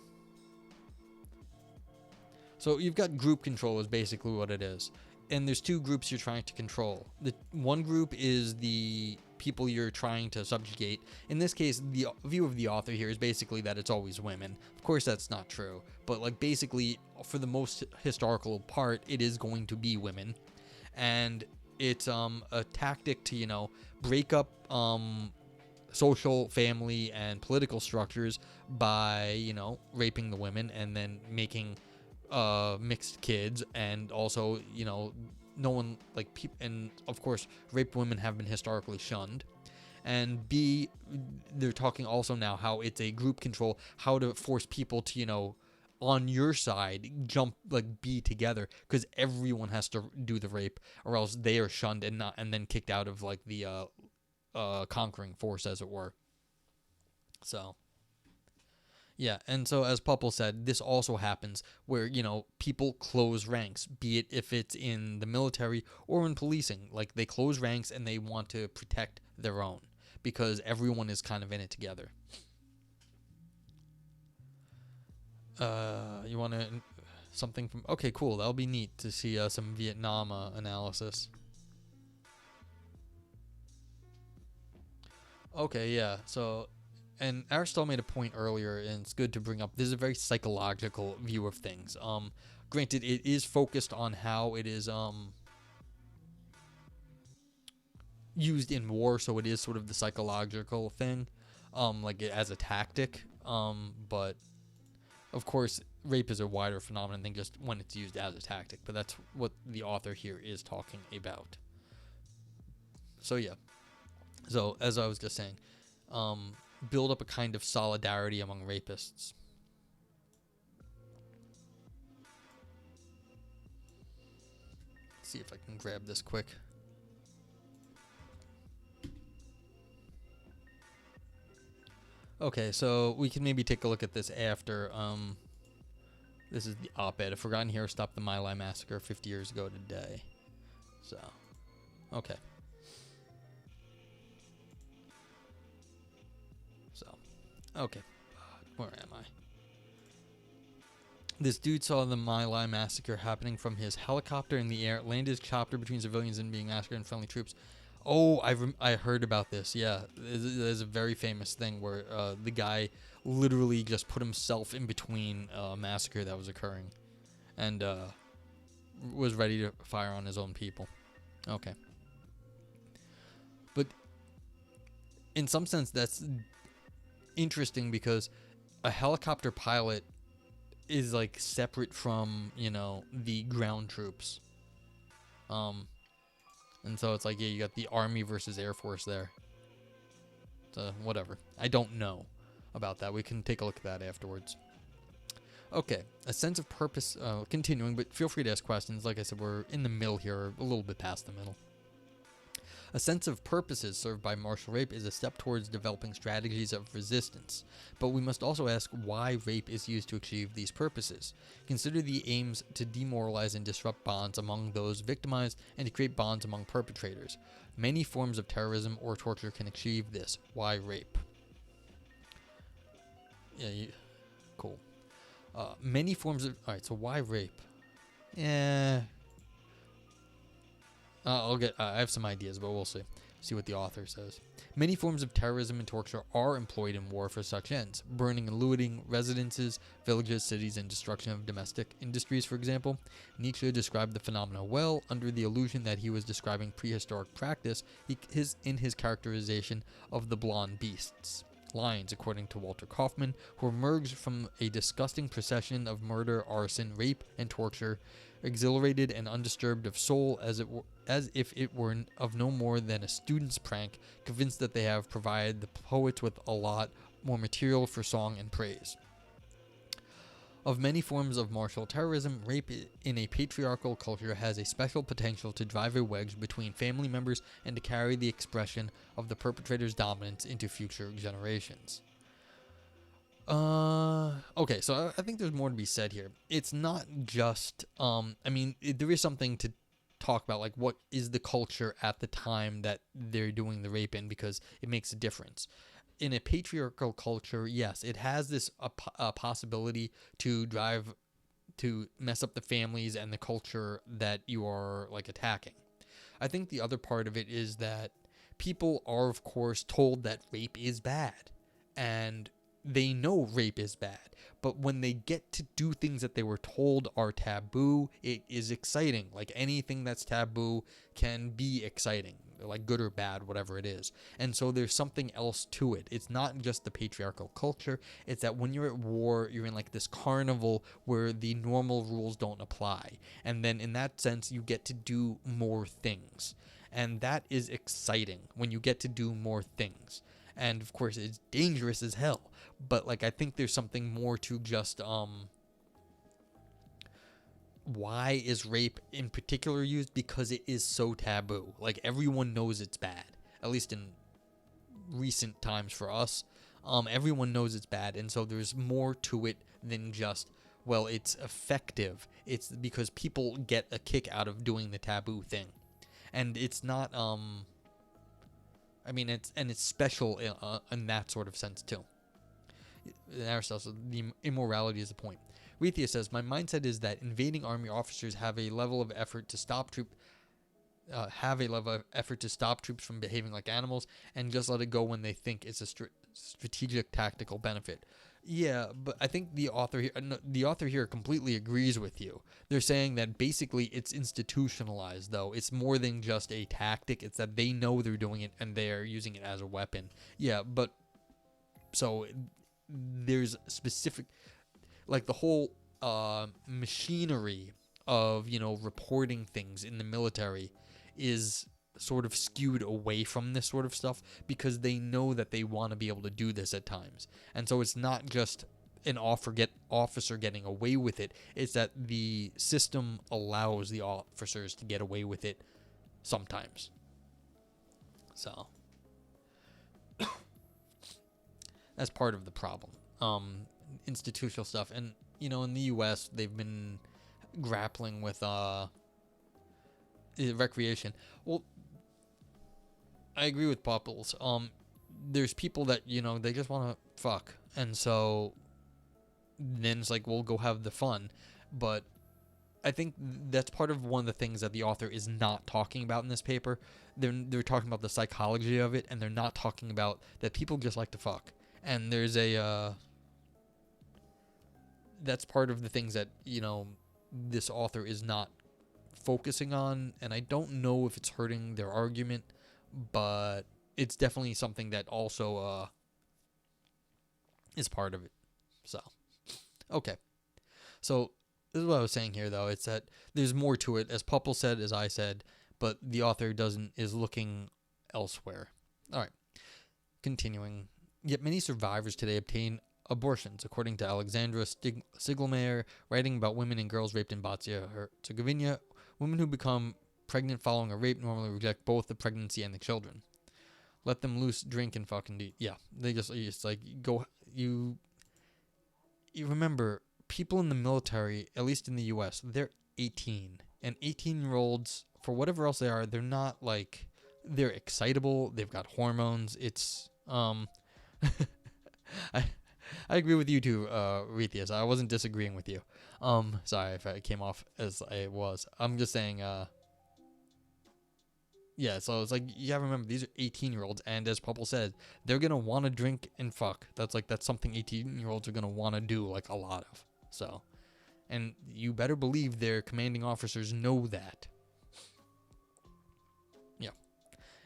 So you've got group control is basically what it is. And there's two groups you're trying to control. The one group is the people you're trying to subjugate. In this case, the view of the author here is basically that it's always women. Of course, that's not true. But like basically, for the most historical part, it is going to be women. And it's a tactic to, break up social, family, and political structures by, raping the women and then making mixed kids, and also, no one, like, people, and of course, raped women have been historically shunned. And B, they're talking also now how it's a group control, how to force people to, on your side, be together, because everyone has to do the rape, or else they are shunned and then kicked out of, like, the conquering force, as it were. So yeah, and so as Pupple said, this also happens where, people close ranks, be it if it's in the military or in policing. Like, they close ranks and they want to protect their own because everyone is kind of in it together. You want to something from... Okay, cool. That'll be neat to see some Vietnam analysis. Okay, yeah, so... And Aristotle made a point earlier, and it's good to bring up. This is a very psychological view of things. Granted, it is focused on how it is used in war, so it is sort of the psychological thing. like as a tactic. But of course, rape is a wider phenomenon than just when it's used as a tactic. But that's what the author here is talking about. So yeah. So as I was just saying, build up a kind of solidarity among rapists. Let's see if I can grab this quick. Okay, so we can maybe take a look at this after. This is the op-ed. A forgotten hero stopped the My Lai massacre 50 years ago today. So, okay. So, okay. Where am I? This dude saw the My Lai massacre happening from his helicopter in the air, landed his chopper between civilians and being massacred and friendly troops. Oh, I heard about this. Yeah, there's a very famous thing where the guy literally just put himself in between a massacre that was occurring, and was ready to fire on his own people. Okay, but in some sense that's interesting because a helicopter pilot is like separate from the ground troops. And so it's like, yeah, you got the Army versus Air Force there. So, whatever. I don't know about that. We can take a look at that afterwards. Okay, a sense of purpose, continuing, but feel free to ask questions. Like I said, we're in the middle here, a little bit past the middle. A sense of purposes served by martial rape is a step towards developing strategies of resistance, but we must also ask why rape is used to achieve these purposes. Consider the aims to demoralize and disrupt bonds among those victimized and to create bonds among perpetrators. Many forms of terrorism or torture can achieve this. Why rape? Yeah, cool. Many forms of... Alright, so why rape? I have some ideas, but we'll see. See what the author says. Many forms of terrorism and torture are employed in war for such ends. Burning and looting residences, villages, cities, and destruction of domestic industries, for example. Nietzsche described the phenomena well, under the illusion that he was describing prehistoric practice in his characterization of the blonde beasts. Lions, according to Walter Kaufmann, who emerged from a disgusting procession of murder, arson, rape, and torture, exhilarated and undisturbed of soul as if it were of no more than a student's prank, convinced that they have provided the poets with a lot more material for song and praise. Of many forms of martial terrorism, rape in a patriarchal culture has a special potential to drive a wedge between family members and to carry the expression of the perpetrator's dominance into future generations. Okay, so I think there's more to be said here. It's not just, there is something to talk about, like what is the culture at the time that they're doing the rape in, because it makes a difference. In a patriarchal culture, yes, it has this possibility to mess up the families and the culture that you are like attacking. I think the other part of it is that people are, of course, told that rape is bad, and they know rape is bad, but when they get to do things that they were told are taboo, it is exciting. Like anything that's taboo can be exciting, like good or bad, whatever it is. And so there's something else to it. It's not just the patriarchal culture. It's that when you're at war, you're in like this carnival where the normal rules don't apply. And then in that sense, you get to do more things. And that is exciting when you get to do more things. And of course, it's dangerous as hell. But like, I think there's something more to just why is rape in particular used? Because it is so taboo. Like everyone knows it's bad. At least in recent times for us, everyone knows it's bad, and so there's more to it than just, well, it's effective. It's because people get a kick out of doing the taboo thing, and it's not it's special in that sort of sense too. Aristotle, the immorality is the point. Rethia says, my mindset is that invading army officers have a level of effort to stop troops from behaving like animals, and just let it go when they think it's a strategic tactical benefit. Yeah, but I think the author here completely agrees with you. They're saying that basically it's institutionalized, though. It's more than just a tactic. It's that they know they're doing it and they're using it as a weapon. Yeah, but So there's specific, like the whole machinery of, reporting things in the military is sort of skewed away from this sort of stuff because they know that they want to be able to do this at times. And so it's not just an officer getting away with it, it's that the system allows the officers to get away with it sometimes. So that's part of the problem. Institutional stuff. And, in the U.S., they've been grappling with recreation. Well, I agree with Popples. There's people that, they just want to fuck. And so then it's like, we'll go have the fun. But I think that's part of one of the things that the author is not talking about in this paper. They're talking about the psychology of it, and they're not talking about that people just like to fuck. And there's that's part of the things that, this author is not focusing on, and I don't know if it's hurting their argument, but it's definitely something that also is part of it. So, okay. So, this is what I was saying here, though. It's that there's more to it, as Pupple said, as I said, but the author is looking elsewhere. All right. Continuing. Yet many survivors today obtain abortions, according to Alexandra Sigelmeyer, writing about women and girls raped in Bosnia-Herzegovina. Women who become pregnant following a rape normally reject both the pregnancy and the children. Let them loose, drink, and fucking do. Yeah, they just like go. You remember, people in the military, at least in the U.S., they're 18, and 18-year-olds, for whatever else they are, they're not like, they're excitable. They've got hormones. It's I agree with you too, Rethius. I wasn't disagreeing with you. Sorry if I came off as I was. I'm just saying, yeah, so it's like, you gotta remember, these are 18-year-olds, and as Pupple said, they're gonna want to drink and fuck. That's something 18-year-olds are gonna want to do, like, a lot of. So, and you better believe their commanding officers know that. Yeah.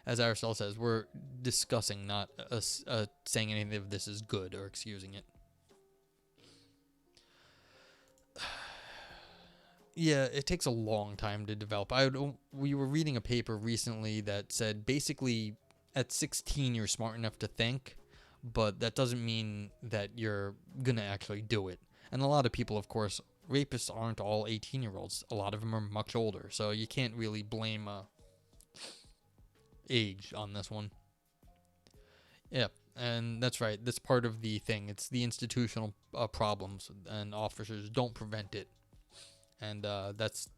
As Aristotle says, we're discussing, not saying anything of this is good or excusing it. Yeah, it takes a long time to develop. We were reading a paper recently that said basically at 16 you're smart enough to think, but that doesn't mean that you're going to actually do it. And a lot of people, of course, rapists aren't all 18-year-olds. A lot of them are much older, so you can't really blame age on this one. Yeah, and that's right. That's part of the thing. It's the institutional problems, and officers don't prevent it. And that's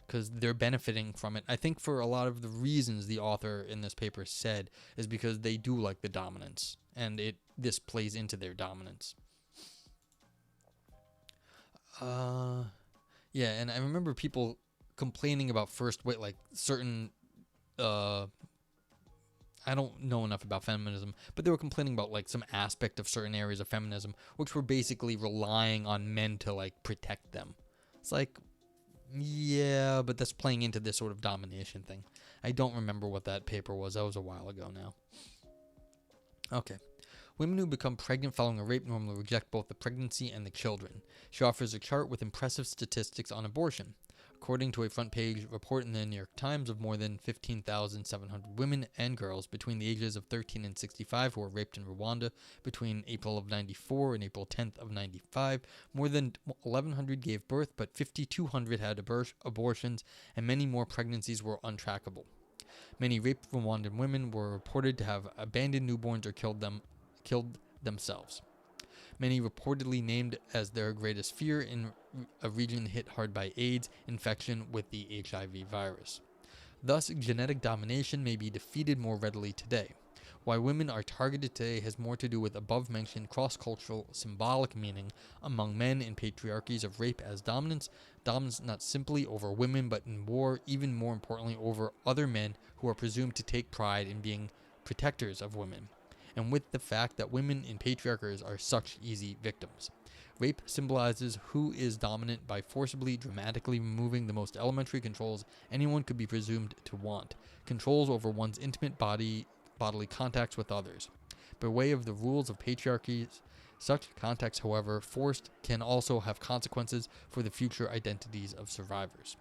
because they're benefiting from it. I think for a lot of the reasons the author in this paper said is because they do like the dominance, and this plays into their dominance. Yeah, and I remember people complaining about first weight, like certain, I don't know enough about feminism, but they were complaining about like some aspect of certain areas of feminism, which were basically relying on men to like protect them. It's like, yeah, but that's playing into this sort of domination thing. I don't remember what that paper was. That was a while ago now. Okay. Women who become pregnant following a rape normally reject both the pregnancy and the children. She offers a chart with impressive statistics on abortion. According to a front-page report in the New York Times of more than 15,700 women and girls between the ages of 13 and 65 who were raped in Rwanda between April of 94 and April 10th of 95, more than 1,100 gave birth, but 5,200 had abortions, and many more pregnancies were untrackable. Many raped Rwandan women were reported to have abandoned newborns or killed themselves. Many reportedly named as their greatest fear in a region hit hard by AIDS infection with the HIV virus. Thus, genetic domination may be defeated more readily today. Why women are targeted today has more to do with above-mentioned cross-cultural symbolic meaning among men in patriarchies of rape as dominance not simply over women, but in war, even more importantly, over other men who are presumed to take pride in being protectors of women, and with the fact that women in patriarchies are such easy victims. Rape symbolizes who is dominant by forcibly, dramatically removing the most elementary controls anyone could be presumed to want, controls over one's intimate bodily contacts with others. By way of the rules of patriarchies, such contacts, however forced, can also have consequences for the future identities of survivors.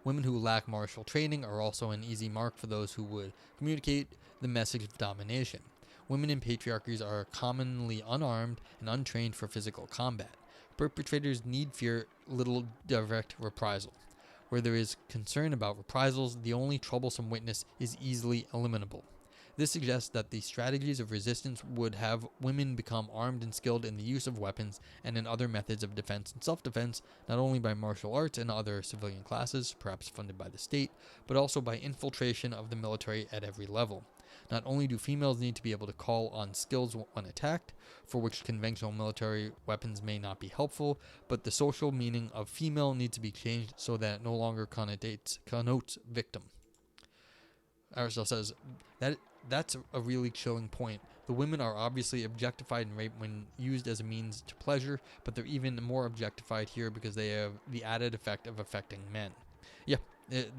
Women who lack martial training are also an easy mark for those who would communicate the message of domination. Women in patriarchies are commonly unarmed and untrained for physical combat. Perpetrators need fear little direct reprisal. Where there is concern about reprisals, the only troublesome witness is easily eliminable. This suggests that the strategies of resistance would have women become armed and skilled in the use of weapons and in other methods of defense and self-defense, not only by martial arts and other civilian classes, perhaps funded by the state, but also by infiltration of the military at every level. Not only do females need to be able to call on skills when attacked, for which conventional military weapons may not be helpful, but the social meaning of female needs to be changed so that it no longer connotes victim. Aristotle says that's a really chilling point. The women are obviously objectified and raped when used as a means to pleasure, but they're even more objectified here because they have the added effect of affecting men. Yeah,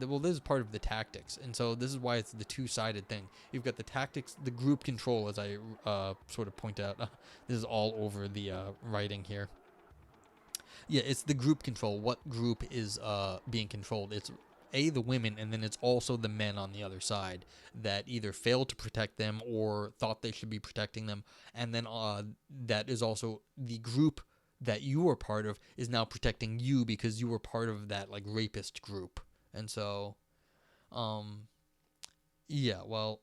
well, this is part of the tactics, and so this is why it's the two-sided thing. You've got the tactics, the group control, as I sort of point out. This is all over the writing here. Yeah, it's the group control. What group is being controlled? It's the women, and then it's also the men on the other side that either failed to protect them or thought they should be protecting them, and then that is also the group that you were part of is now protecting you because you were part of that like rapist group. And so yeah, well,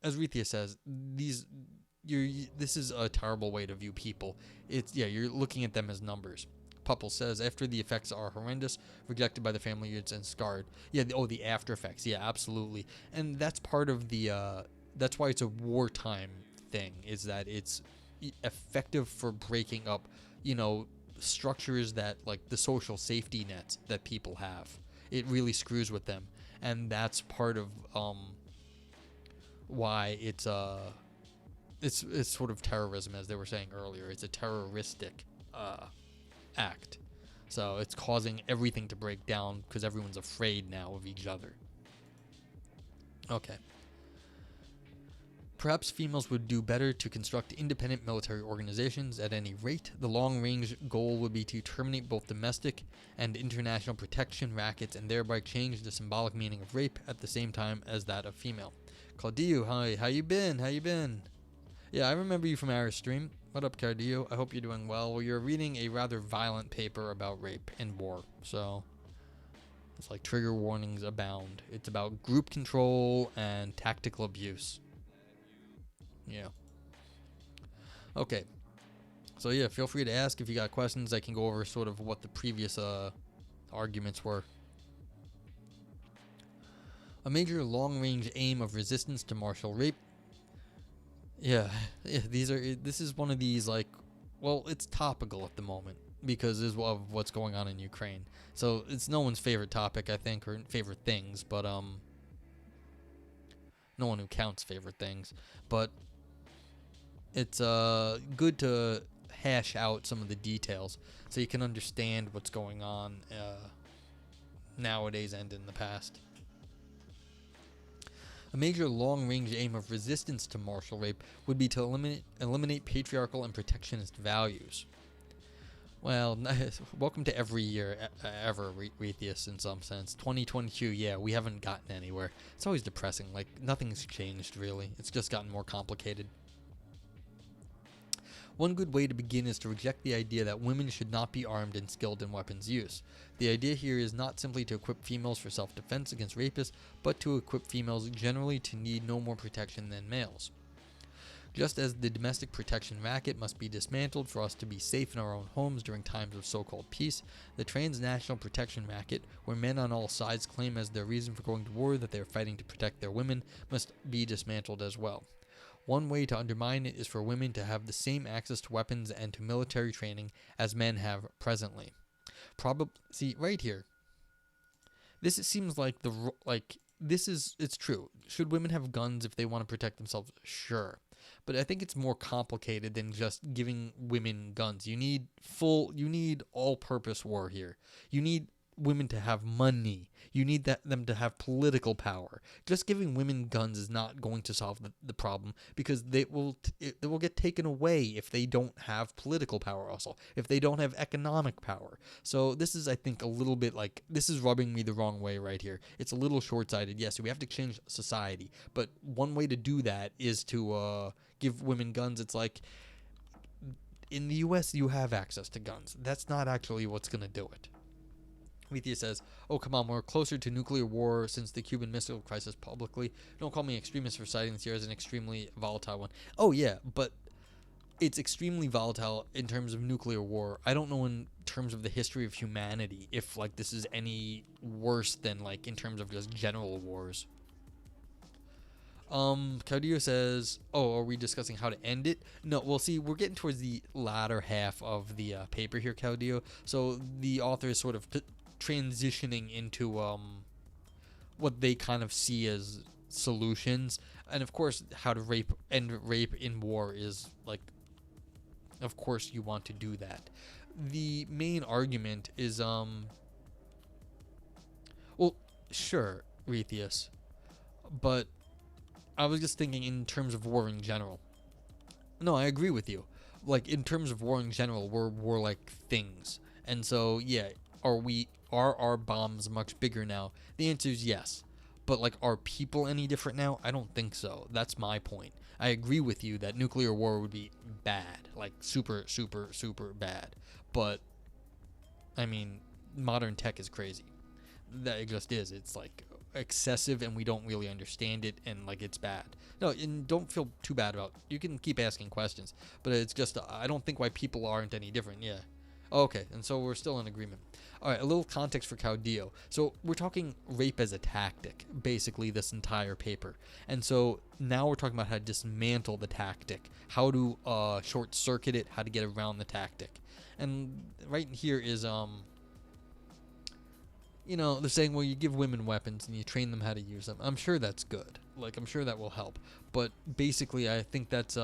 as Rethia says, this is a terrible way to view people. You're looking at them as numbers. Puppel says, after the effects are horrendous, rejected by the family units and scarred. The after effects. Yeah, absolutely. And that's part of the, that's why it's a wartime thing, is that it's effective for breaking up, structures that, like, the social safety nets that people have. It really screws with them. And that's part of, why it's sort of terrorism, as they were saying earlier. It's a terroristic, act. So it's causing everything to break down because everyone's afraid now of each other. Okay. Perhaps females would do better to construct independent military organizations. At any rate, the long-range goal would be to terminate both domestic and international protection rackets and thereby change the symbolic meaning of rape at the same time as that of female. Claudia, hi, how you been? Yeah, I remember you from our stream. What up, Cardio? I hope you're doing well. Well, you're reading a rather violent paper about rape and war, so it's like trigger warnings abound. It's about group control and tactical abuse. Yeah. Okay. So yeah, feel free to ask if you got questions. I can go over sort of what the previous arguments were. A major long-range aim of resistance to martial rape. Yeah, this is one of these, like, well, it's topical at the moment because of what's going on in Ukraine. So it's no one's favorite topic, I think, or favorite things, but no one who counts favorite things. But it's good to hash out some of the details so you can understand what's going on nowadays and in the past. A major long-range aim of resistance to martial rape would be to eliminate patriarchal and protectionist values. Well, welcome to every year ever, Retheus, in some sense. 2022, yeah, we haven't gotten anywhere. It's always depressing. Like, nothing's changed, really. It's just gotten more complicated. One good way to begin is to reject the idea that women should not be armed and skilled in weapons use. The idea here is not simply to equip females for self-defense against rapists, but to equip females generally to need no more protection than males. Just as the domestic protection racket must be dismantled for us to be safe in our own homes during times of so-called peace, the transnational protection racket, where men on all sides claim as their reason for going to war that they are fighting to protect their women, must be dismantled as well. One way to undermine it is for women to have the same access to weapons and to military training as men have presently. See, right here, this seems like it's true. Should women have guns if they want to protect themselves? Sure. But I think it's more complicated than just giving women guns. You need all-purpose war here. You need women to have money. You need them to have political power. Just giving women guns is not going to solve the problem, because they will get taken away if they don't have political power, also if they don't have economic power. So this is, I think, a little bit like, this is rubbing me the wrong way right here. It's a little short-sighted. Yes, we have to change society, but one way to do that is to give women guns. It's like, in the US you have access to guns. That's not actually what's going to do it. Alethea says, "Oh, come on, we're closer to nuclear war since the Cuban Missile Crisis publicly. Don't call me extremist for citing this year as an extremely volatile one." Oh, yeah, but it's extremely volatile in terms of nuclear war. I don't know in terms of the history of humanity if, like, this is any worse than, like, in terms of just general wars. Claudia says, "Oh, are we discussing how to end it?" No, well, see, we're getting towards the latter half of the paper here, Claudia. So the author is sort of transitioning into what they kind of see as solutions, and of course, how to end rape in war is like, of course, you want to do that. The main argument is well, sure, Retheus, but I was just thinking in terms of war in general. No, I agree with you. Like, in terms of war in general, we're warlike things. And so, yeah, are our bombs much bigger now? The answer is yes. But, like, are people any different now? I don't think so. That's my point. I agree with you that nuclear war would be bad. Like, super, super, super bad. But, I mean, modern tech is crazy. That it just is. It's, like, excessive, and we don't really understand it, and, like, it's bad. No, and don't feel too bad about it. You can keep asking questions, but it's just, I don't think why people aren't any different. Yeah. Okay, and so we're still in agreement. All right, a little context for Caudillo. So we're talking rape as a tactic, basically, this entire paper. And so now we're talking about how to dismantle the tactic, how to short-circuit it, how to get around the tactic. And right here is, you know, they're saying, well, you give women weapons and you train them how to use them. I'm sure that's good. Like, I'm sure that will help. But basically, I think that's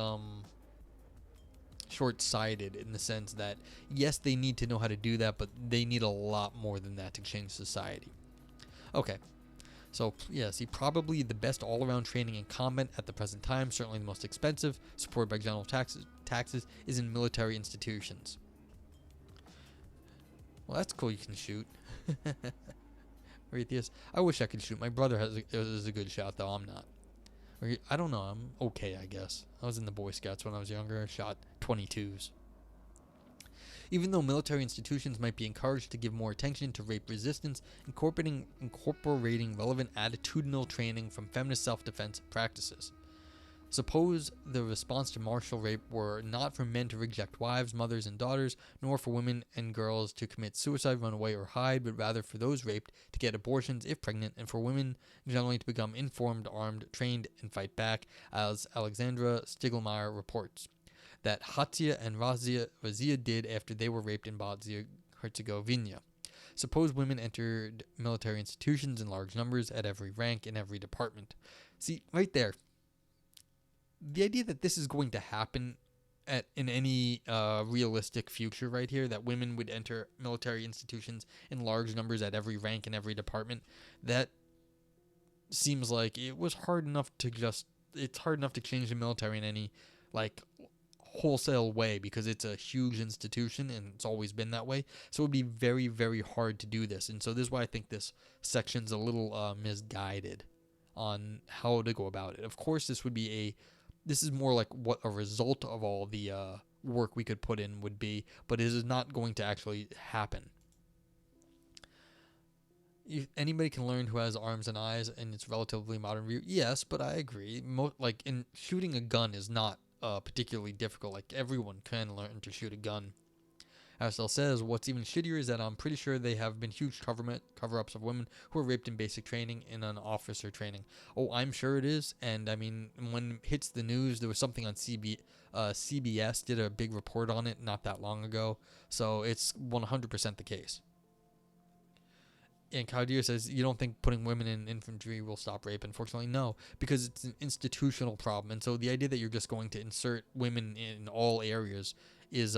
short-sighted in the sense that, yes, they need to know how to do that, but they need a lot more than that to change society. Okay. So, yeah, see, probably the best all-around training in combat at the present time, certainly the most expensive, supported by general taxes, is in military institutions. Well, that's cool, you can shoot. Retheus, I wish I could shoot. My brother is a good shot, though. I'm not. I don't know. I'm okay, I guess. I was in the Boy Scouts when I was younger. I shot 22s. Even though military institutions might be encouraged to give more attention to rape resistance, incorporating relevant attitudinal training from feminist self-defense practices. Suppose the response to martial rape were not for men to reject wives, mothers, and daughters, nor for women and girls to commit suicide, run away, or hide, but rather for those raped to get abortions if pregnant, and for women generally to become informed, armed, trained, and fight back, as Alexandra Stiglmaier reports that Hatzia and Razia did after they were raped in Bosnia-Herzegovina. Suppose women entered military institutions in large numbers at every rank in every department. See, right there, the idea that this is going to happen in any realistic future right here, that women would enter military institutions in large numbers at every rank in every department, that seems like it's hard enough to change the military in any, like, wholesale way, because it's a huge institution and it's always been that way. So it would be very, very hard to do this. And so this is why I think this section's a little misguided on how to go about it. Of course, this is more like what a result of all the work we could put in would be, but it is not going to actually happen. If anybody can learn who has arms and eyes, and it's relatively modern view. Yes, but I agree. Like, in shooting a gun is not particularly difficult. Like, everyone can learn to shoot a gun. Astel says, what's even shittier is that I'm pretty sure they have been huge cover-ups of women who were raped in basic training and on officer training. Oh, I'm sure it is. And, I mean, when it hits the news, there was something on CBS did a big report on it not that long ago. So it's 100% the case. And Claudia says, you don't think putting women in infantry will stop rape? Unfortunately, no, because it's an institutional problem. And so the idea that you're just going to insert women in all areas is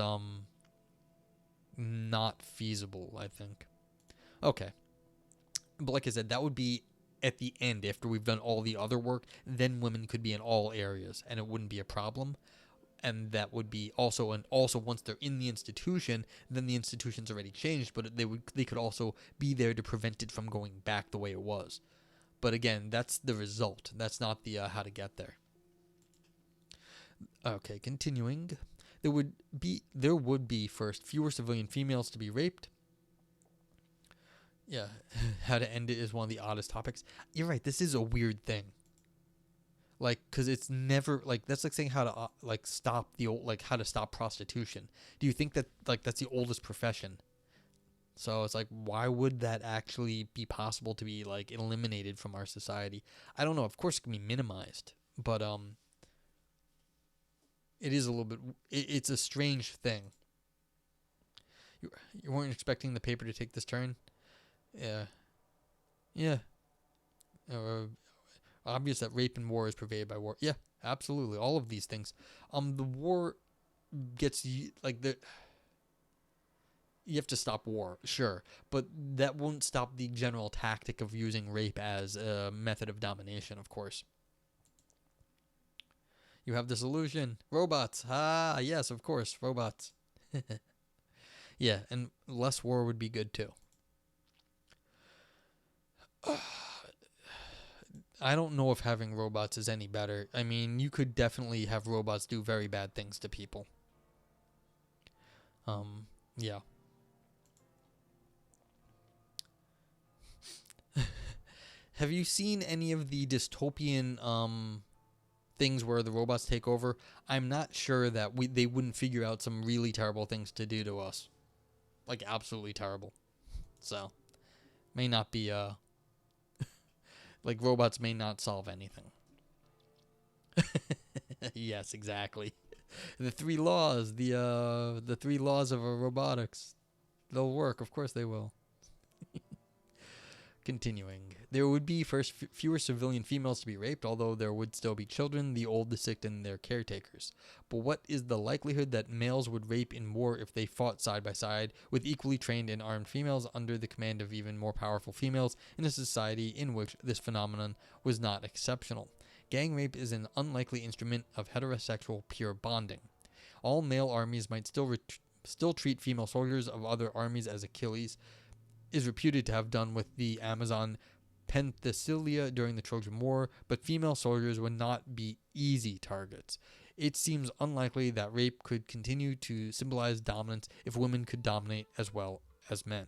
not feasible, I think. Okay. But like I said, that would be at the end after we've done all the other work. Then women could be in all areas, and it wouldn't be a problem. And that would be also, and also once they're in the institution, then the institution's already changed, but they could also be there to prevent it from going back the way it was. But again, that's the result. That's not the how to get there. Okay, continuing. There would be first fewer civilian females to be raped. Yeah, how to end it is one of the oddest topics. You're right. This is a weird thing. Like, cause it's never like that's like saying how to like stop the old like how to stop prostitution. Do you think that like that's the oldest profession? So it's like, why would that actually be possible to be like eliminated from our society? I don't know. Of course, it can be minimized, but it is a little bit. It's a strange thing. You weren't expecting the paper to take this turn. Yeah, yeah. Uh, Obvious that rape and war is pervaded by war. Yeah, absolutely. All of these things. The war gets like the. You have to stop war, sure, but that won't stop the general tactic of using rape as a method of domination, of course. You have the solution. Robots. Ah, yes, of course, robots. Yeah, and less war would be good too. I don't know if having robots is any better. I mean, you could definitely have robots do very bad things to people. Yeah. Have you seen any of the dystopian things where the robots take over? I'm not sure that they wouldn't figure out some really terrible things to do to us. Like absolutely terrible. So, may not be like robots may not solve anything. Yes, exactly. The three laws, the three laws of robotics. They'll work, of course they will. Continuing, there would be first fewer civilian females to be raped, although there would still be children, the old, the sick, and their caretakers. But what is the likelihood that males would rape in war if they fought side by side with equally trained and armed females under the command of even more powerful females in a society in which this phenomenon was not exceptional? Gang rape is an unlikely instrument of heterosexual pure bonding. All male armies might still treat female soldiers of other armies as Achilles is reputed to have done with the Amazon Penthesilea during the Trojan War, but female soldiers would not be easy targets. It seems unlikely that rape could continue to symbolize dominance if women could dominate as well as men.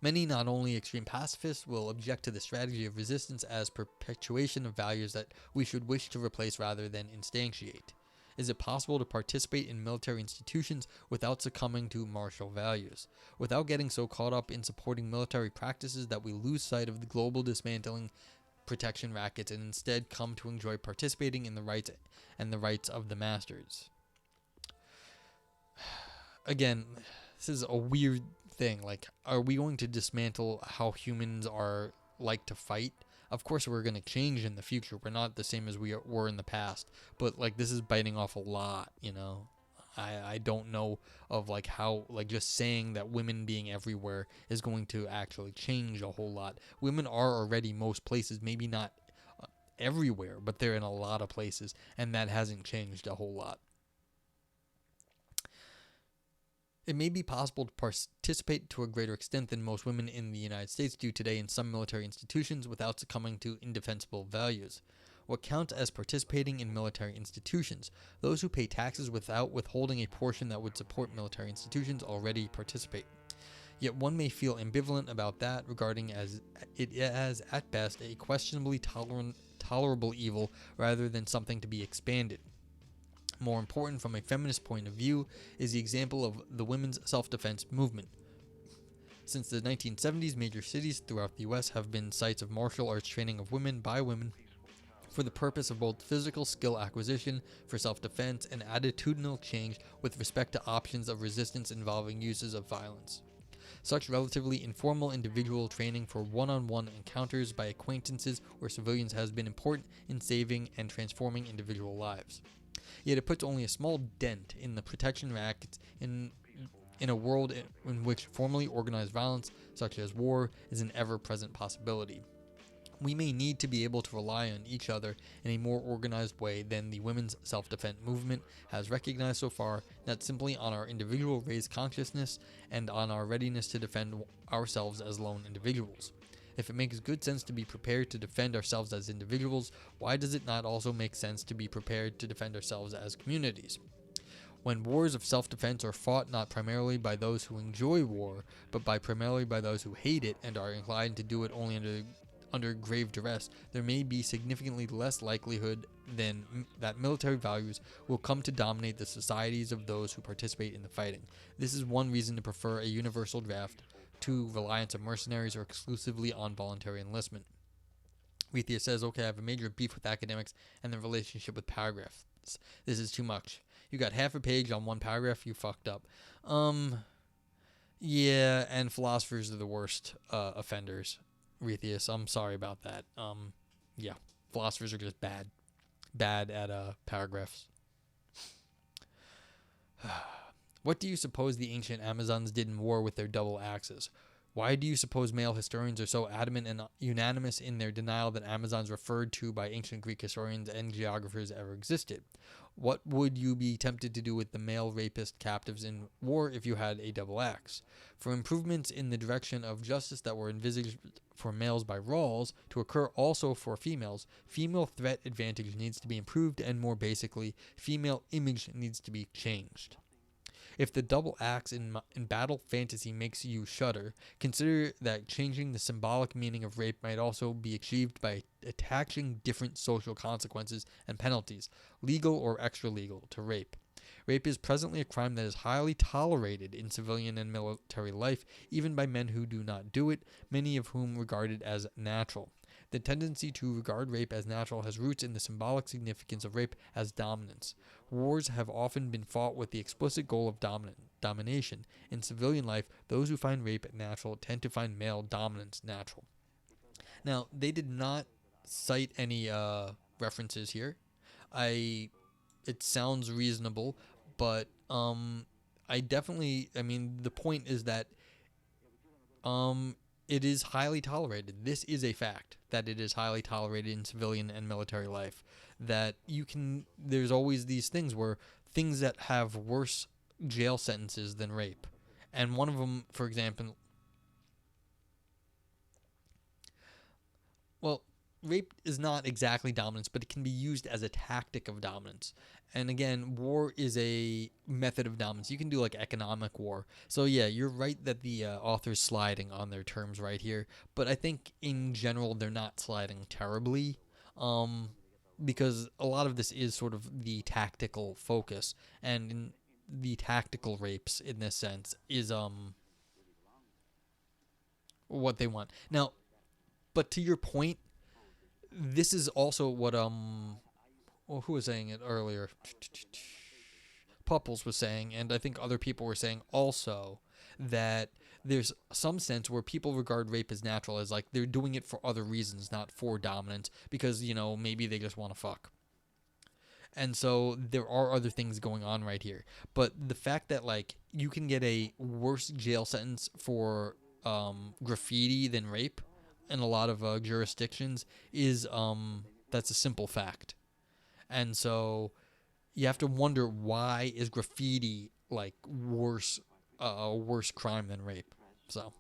Many not only extreme pacifists will object to the strategy of resistance as perpetuation of values that we should wish to replace rather than instantiate. Is it possible to participate in military institutions without succumbing to martial values, without getting so caught up in supporting military practices that we lose sight of the global dismantling protection rackets and instead come to enjoy participating in the rights of the masters? Again, this is a weird thing. Like, are we going to dismantle how humans are like to fight? Of course, we're going to change in the future. We're not the same as we were in the past. But, like, this is biting off a lot, you know? I don't know of, like, how, like, just saying that women being everywhere is going to actually change a whole lot. Women are already most places, maybe not everywhere, but they're in a lot of places. And that hasn't changed a whole lot. It may be possible to participate to a greater extent than most women in the United States do today in some military institutions without succumbing to indefensible values. What counts as participating in military institutions? Those who pay taxes without withholding a portion that would support military institutions already participate. Yet one may feel ambivalent about that, regarding it as at best a questionably tolerable evil rather than something to be expanded. More important from a feminist point of view is the example of the women's self-defense movement. Since the 1970s, major cities throughout the U.S. have been sites of martial arts training of women by women for the purpose of both physical skill acquisition for self-defense and attitudinal change with respect to options of resistance involving uses of violence. Such relatively informal individual training for one-on-one encounters by acquaintances or civilians has been important in saving and transforming individual lives. Yet it puts only a small dent in the protection rackets in a world in which formally organized violence, such as war, is an ever-present possibility. We may need to be able to rely on each other in a more organized way than the women's self-defense movement has recognized so far, not simply on our individual raised consciousness and on our readiness to defend ourselves as lone individuals. If it makes good sense to be prepared to defend ourselves as individuals, why does it not also make sense to be prepared to defend ourselves as communities? When wars of self-defense are fought not primarily by those who enjoy war, but primarily by those who hate it and are inclined to do it only under grave duress, there may be significantly less likelihood than that military values will come to dominate the societies of those who participate in the fighting. This is one reason to prefer a universal draft to reliance on mercenaries or exclusively on voluntary enlistment. Rethia says, okay, I have a major beef with academics and the relationship with paragraphs. This is too much. You got half a page on one paragraph, you fucked up. Yeah, and philosophers are the worst offenders. Rethius, I'm sorry about that. Yeah, philosophers are just bad at paragraphs. What do you suppose the ancient Amazons did in war with their double axes? Why do you suppose male historians are so adamant and unanimous in their denial that Amazons referred to by ancient Greek historians and geographers ever existed? What would you be tempted to do with the male rapist captives in war if you had a double axe? For improvements in the direction of justice that were envisaged for males by Rawls to occur also for females, female threat advantage needs to be improved, and more basically, female image needs to be changed. If the double axe in battle fantasy makes you shudder, consider that changing the symbolic meaning of rape might also be achieved by attaching different social consequences and penalties, legal or extra-legal, to rape. Rape is presently a crime that is highly tolerated in civilian and military life, even by men who do not do it, many of whom regard it as natural. The tendency to regard rape as natural has roots in the symbolic significance of rape as dominance. Wars have often been fought with the explicit goal of domination. In civilian life, those who find rape natural tend to find male dominance natural. Now, they did not cite any references here. It sounds reasonable, but I mean, the point is that it is highly tolerated. This is a fact that it is highly tolerated in civilian and military life. That there's always these things that have worse jail sentences than rape. And one of them, for example, well, rape is not exactly dominance, but it can be used as a tactic of dominance. And again, war is a method of dominance. You can do like economic war. So yeah, you're right that the author's sliding on their terms right here. But I think in general, they're not sliding terribly. Because a lot of this is sort of the tactical focus. And in the tactical rapes, in this sense, is what they want. Now, but to your point, this is also what who was saying it earlier? Pupples was saying, and I think other people were saying also, that there's some sense where people regard rape as natural, as like they're doing it for other reasons, not for dominance, because, maybe they just want to fuck. And so there are other things going on right here. But the fact that like you can get a worse jail sentence for graffiti than rape in a lot of jurisdictions is that's a simple fact. And so you have to wonder, why is graffiti like worse a worse crime than rape? So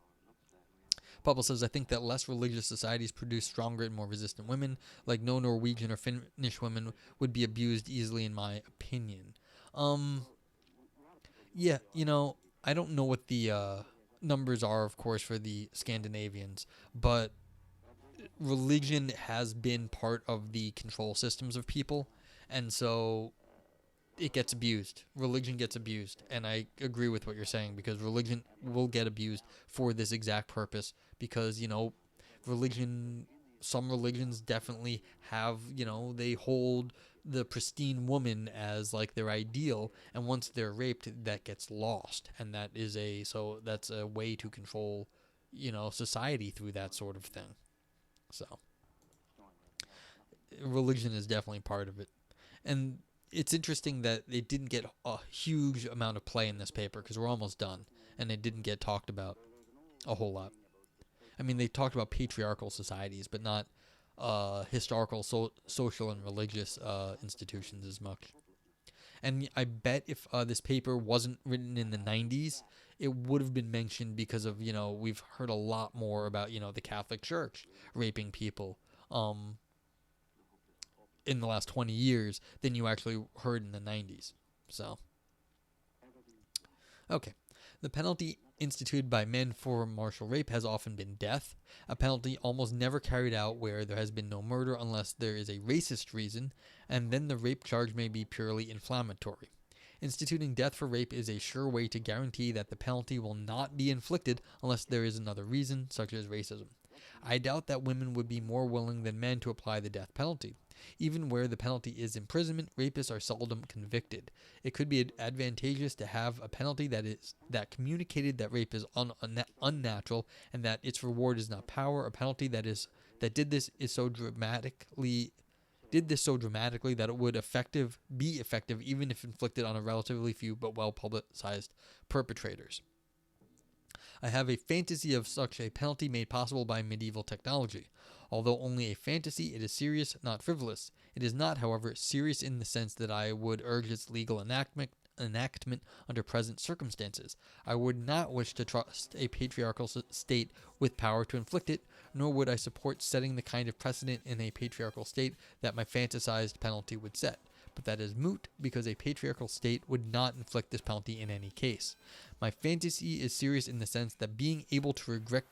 Pablo says, I think that less religious societies produce stronger and more resistant women. Like no Norwegian or Finnish women would be abused easily, in my opinion. Yeah, I don't know what the numbers are, of course, for the Scandinavians, but religion has been part of the control systems of people, and so it gets abused. Religion gets abused, and I agree with what you're saying, because religion will get abused for this exact purpose, because, some religions definitely have, they hold the pristine woman as like their ideal, and once they're raped, that gets lost, and that's a way to control, society through that sort of thing. So religion is definitely part of it. And it's interesting that it didn't get a huge amount of play in this paper because we're almost done, and it didn't get talked about a whole lot. I mean, they talked about patriarchal societies, but not historical, social, and religious institutions as much. And I bet if this paper wasn't written in the 90s, it would have been mentioned because of, we've heard a lot more about, the Catholic Church raping people in the last 20 years than you actually heard in the 90s. So, okay. The penalty instituted by men for martial rape has often been death, a penalty almost never carried out where there has been no murder unless there is a racist reason, and then the rape charge may be purely inflammatory. Instituting death for rape is a sure way to guarantee that the penalty will not be inflicted unless there is another reason, such as racism. I doubt that women would be more willing than men to apply the death penalty. Even where the penalty is imprisonment, rapists are seldom convicted. It could be advantageous to have a penalty that communicated that rape is unnatural and that its reward is not power. A penalty that did this so dramatically that it would be effective even if inflicted on a relatively few but well publicized perpetrators. I have a fantasy of such a penalty made possible by medieval technology. Although only a fantasy, it is serious, not frivolous. It is not, however, serious in the sense that I would urge its legal enactment under present circumstances. I would not wish to trust a patriarchal state with power to inflict it, nor would I support setting the kind of precedent in a patriarchal state that my fantasized penalty would set. But that is moot, because a patriarchal state would not inflict this penalty in any case. My fantasy is serious in the sense that being able to regret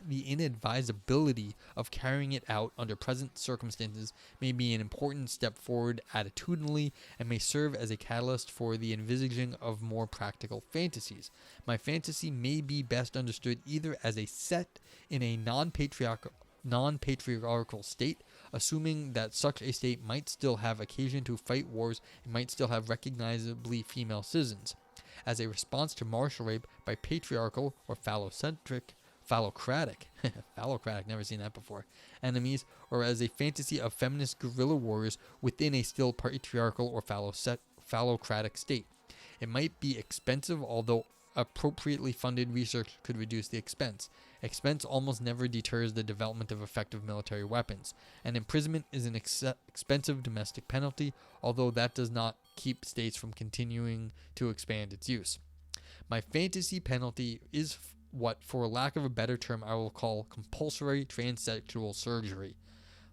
the inadvisability of carrying it out under present circumstances may be an important step forward attitudinally and may serve as a catalyst for the envisaging of more practical fantasies. My fantasy may be best understood either as a set in a non-patriarchal state, assuming that such a state might still have occasion to fight wars and might still have recognizably female citizens, as a response to martial rape by patriarchal or phallocratic, never seen that before, enemies, or as a fantasy of feminist guerrilla warriors within a still patriarchal or phallocratic state. It might be expensive, although appropriately funded research could reduce the expense. Expense almost never deters the development of effective military weapons, and imprisonment is an expensive domestic penalty, although that does not keep states from continuing to expand its use. My fantasy penalty is what, for lack of a better term, I will call compulsory transsexual surgery.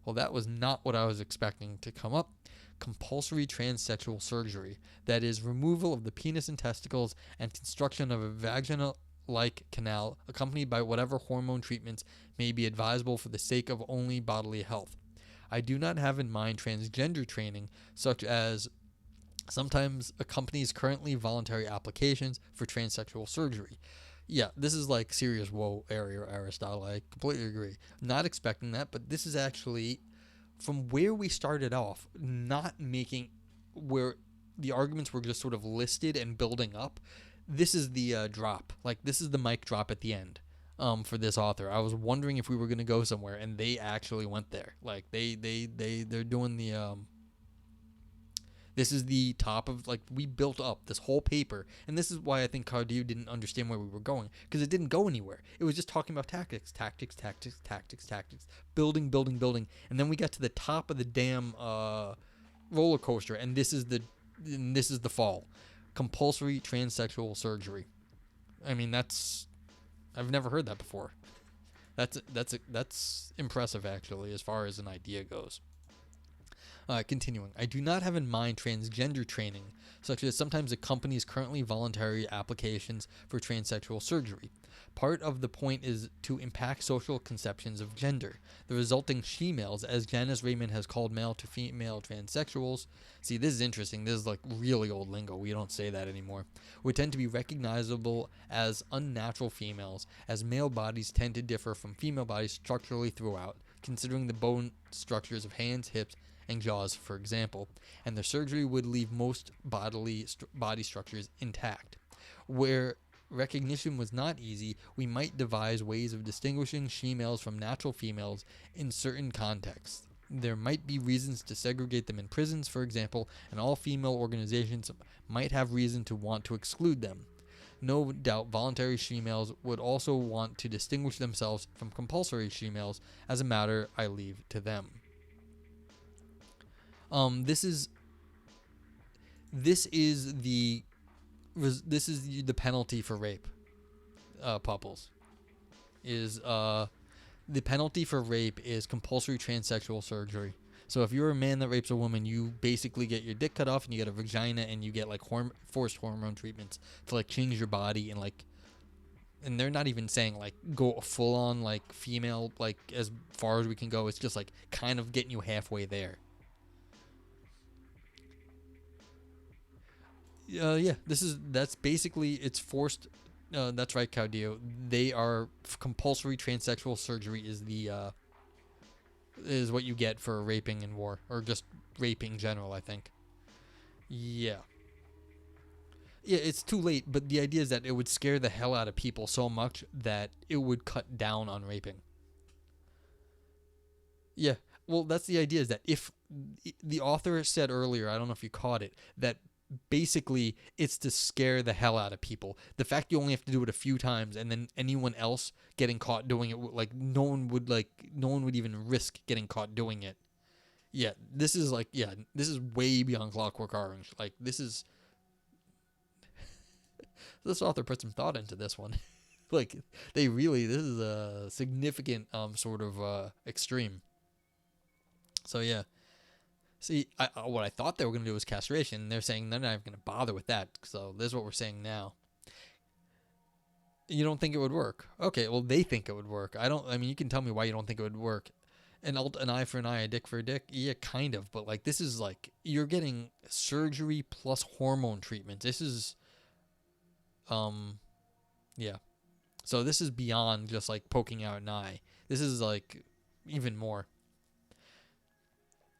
Well, that was not what I was expecting to come up. Compulsory transsexual surgery, that is, removal of the penis and testicles and construction of a vaginal-like canal accompanied by whatever hormone treatments may be advisable for the sake of only bodily health. I do not have in mind transgender training, such as sometimes accompanies currently voluntary applications for transsexual surgery. Yeah, this is like serious woe area, Aristotle. I completely agree. Not expecting that, but this is actually, from where we started off, not making, where the arguments were just sort of listed and building up, this is the drop. Like, this is the mic drop at the end for this author. I was wondering if we were going to go somewhere, and they actually went there. Like, they're doing the... This is the top of, like, we built up this whole paper, and this is why I think Claudia didn't understand where we were going, because it didn't go anywhere. It was just talking about tactics, building, and then we got to the top of the damn roller coaster, and this is the fall. Compulsory transsexual surgery. I mean, I've never heard that before. That's impressive, actually, as far as an idea goes. Continuing, I do not have in mind transgender training, such as sometimes accompanies currently voluntary applications for transsexual surgery. Part of the point is to impact social conceptions of gender. The resulting she-males, as Janice Raymond has called male to female transsexuals, see, this is interesting, this is like really old lingo, we don't say that anymore, would tend to be recognizable as unnatural females, as male bodies tend to differ from female bodies structurally throughout, considering the bone structures of hands, hips, and jaws, for example, and the surgery would leave most body structures intact. Where recognition was not easy, we might devise ways of distinguishing she-males from natural females in certain contexts. There might be reasons to segregate them in prisons, for example, and all female organizations might have reason to want to exclude them. No doubt voluntary she-males would also want to distinguish themselves from compulsory she-males. As a matter I leave to them. This is the penalty for rape. Pupples is the penalty for rape is compulsory transsexual surgery. So if you're a man that rapes a woman, you basically get your dick cut off and you get a vagina and you get like forced hormone treatments to like change your body and like, and they're not even saying like go full on like female, like as far as we can go. It's just like kind of getting you halfway there. Yeah, that's basically, it's forced. That's right, Claudia. They are compulsory transsexual surgery is what you get for raping in war, or just raping in general, I think. Yeah. Yeah, it's too late, but the idea is that it would scare the hell out of people so much that it would cut down on raping. Yeah. Well, that's the idea, is that if the author said earlier, I don't know if you caught it, that basically it's to scare the hell out of people. The fact you only have to do it a few times, and then anyone else getting caught doing it, like no one would even risk getting caught doing it. Yeah, this is way beyond Clockwork Orange. Like this author put some thought into this one. Like this is a significant sort of extreme. So yeah. See, what I thought they were going to do was castration. They're saying they're not even going to bother with that. So this is what we're saying now. You don't think it would work? Okay, well, they think it would work. I mean, you can tell me why you don't think it would work. An eye for an eye, a dick for a dick? Yeah, kind of. But, like, this is, like, you're getting surgery plus hormone treatment. This is, yeah. So this is beyond just, like, poking out an eye. This is, like, even more.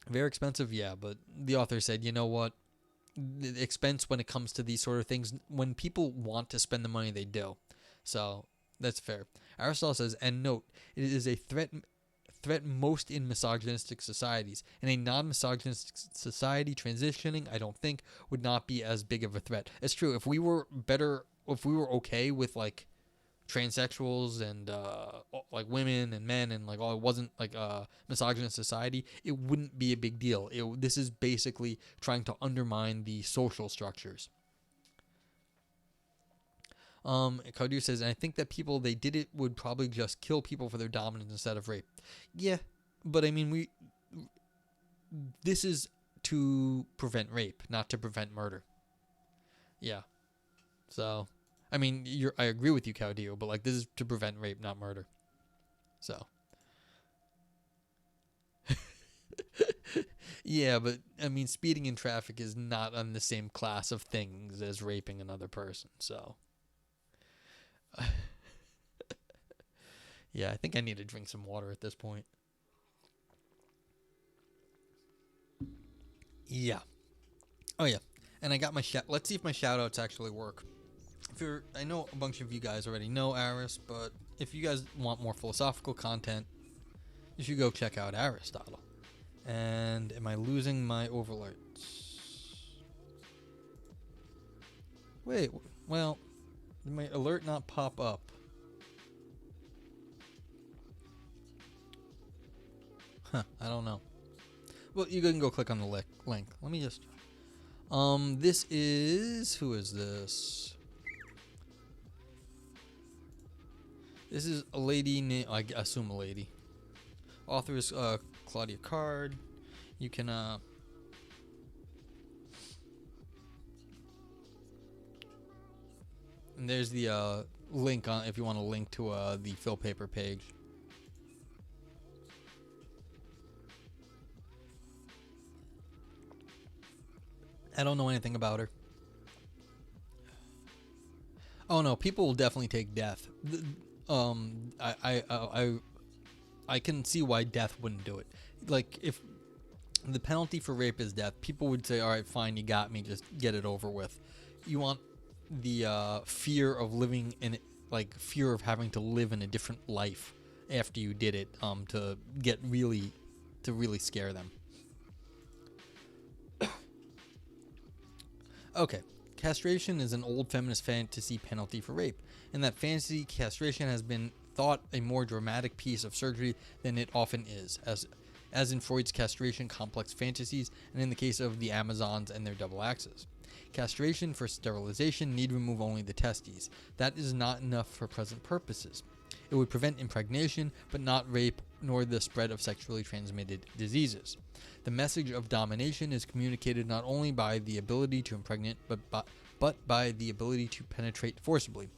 Very expensive, yeah, but the author said, you know what? The expense when it comes to these sort of things, when people want to spend the money, they do. So that's fair. Aristotle says, and note, it is a threat most in misogynistic societies. In a non-misogynistic society, transitioning, I don't think, would not be as big of a threat. It's true. If we were okay with, like, transsexuals and like women and men and like all, it wasn't like a misogynist society, it wouldn't be a big deal. This is basically trying to undermine the social structures. Claudia says, and I think that people they did it would probably just kill people for their dominance instead of rape. Yeah, but I mean this is to prevent rape, not to prevent murder. Yeah, so. I mean, I agree with you, Claudio, but like this is to prevent rape, not murder. So. Yeah, but I mean, speeding in traffic is not on the same class of things as raping another person. So. Yeah, I think I need to drink some water at this point. Yeah. Oh yeah, and I got my let's see if my shout outs actually work. I know a bunch of you guys already know Aris, but if you guys want more philosophical content, you should go check out Aristotle. And am I losing my overlights? Wait, well, did my alert not pop up? Huh, I don't know. Well, you can go click on the link. Let me just... this is... Who is this? This is a lady named, I assume a lady. Author is Claudia Card. You can and there's the link on if you want to link to the Phil Paper page. I don't know anything about her. Oh no, people will definitely take death. I can see why death wouldn't do it. Like, if the penalty for rape is death, people would say, all right, fine, you got me, just get it over with. You want the fear of living in, like, fear of having to live in a different life after you did it, to get really to really scare them. Okay, castration is an old feminist fantasy penalty for rape. In that fantasy, castration has been thought a more dramatic piece of surgery than it often is, as in Freud's castration complex fantasies and in the case of the Amazons and their double axes. Castration for sterilization need remove only the testes. That is not enough for present purposes. It would prevent impregnation, but not rape nor the spread of sexually transmitted diseases. The message of domination is communicated not only by the ability to impregnate, but by the ability to penetrate forcibly.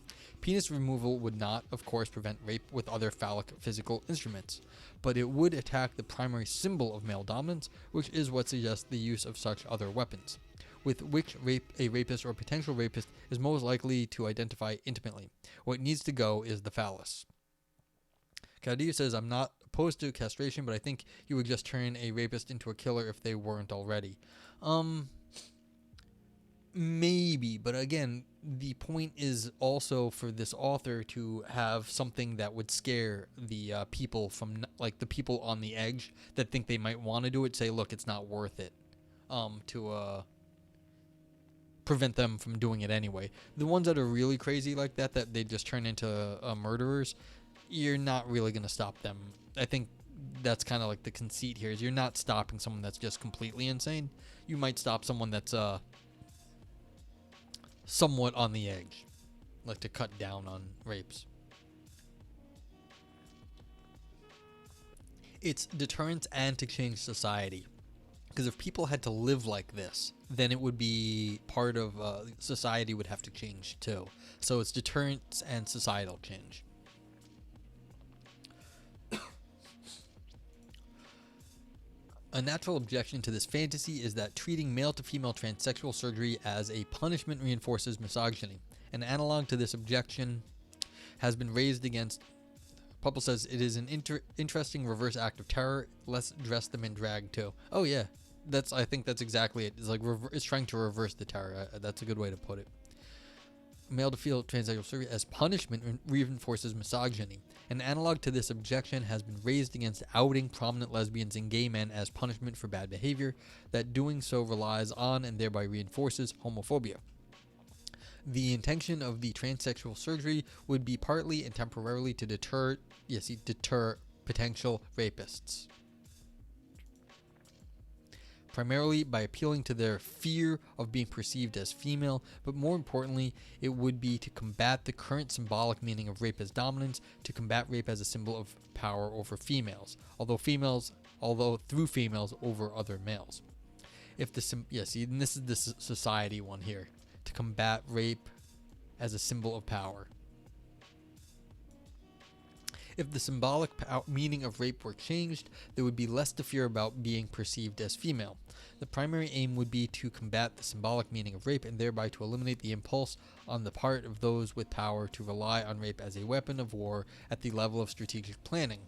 Penis removal would not, of course, prevent rape with other phallic physical instruments, but it would attack the primary symbol of male dominance, which is what suggests the use of such other weapons, with which a rapist or potential rapist is most likely to identify intimately. What needs to go is the phallus. Claudia says, I'm not opposed to castration, but I think you would just turn a rapist into a killer if they weren't already. Maybe, but again, the point is also for this author to have something that would scare the people from, like, the people on the edge that think they might want to do it, say, look, it's not worth it, to prevent them from doing it anyway. The ones that are really crazy like that they just turn into murderers, you're not really going to stop them. I think that's kind of like the conceit here, is you're not stopping someone that's just completely insane. You might stop someone that's somewhat on the edge, like to cut down on rapes. It's deterrence and to change society. Because if people had to live like this, then it would be part of society would have to change too. So it's deterrence and societal change. A natural objection to this fantasy is that treating male-to-female transsexual surgery as a punishment reinforces misogyny. An analog to this objection has been raised against. Pupple says it is an interesting reverse act of terror. Let's dress them in drag too. Oh yeah, I think that's exactly it. It's like it's trying to reverse the terror. That's a good way to put it. Male-to-female transsexual surgery as punishment reinforces misogyny. An analog to this objection has been raised against outing prominent lesbians and gay men as punishment for bad behavior, that doing so relies on and thereby reinforces homophobia. The intention of the transsexual surgery would be partly and temporarily to deter potential rapists, primarily by appealing to their fear of being perceived as female, but more importantly, it would be to combat the current symbolic meaning of rape as dominance, to combat rape as a symbol of power over females, although through females over other males. And this is the society one here, to combat rape as a symbol of power. If the symbolic meaning of rape were changed, there would be less to fear about being perceived as female. The primary aim would be to combat the symbolic meaning of rape and thereby to eliminate the impulse on the part of those with power to rely on rape as a weapon of war at the level of strategic planning.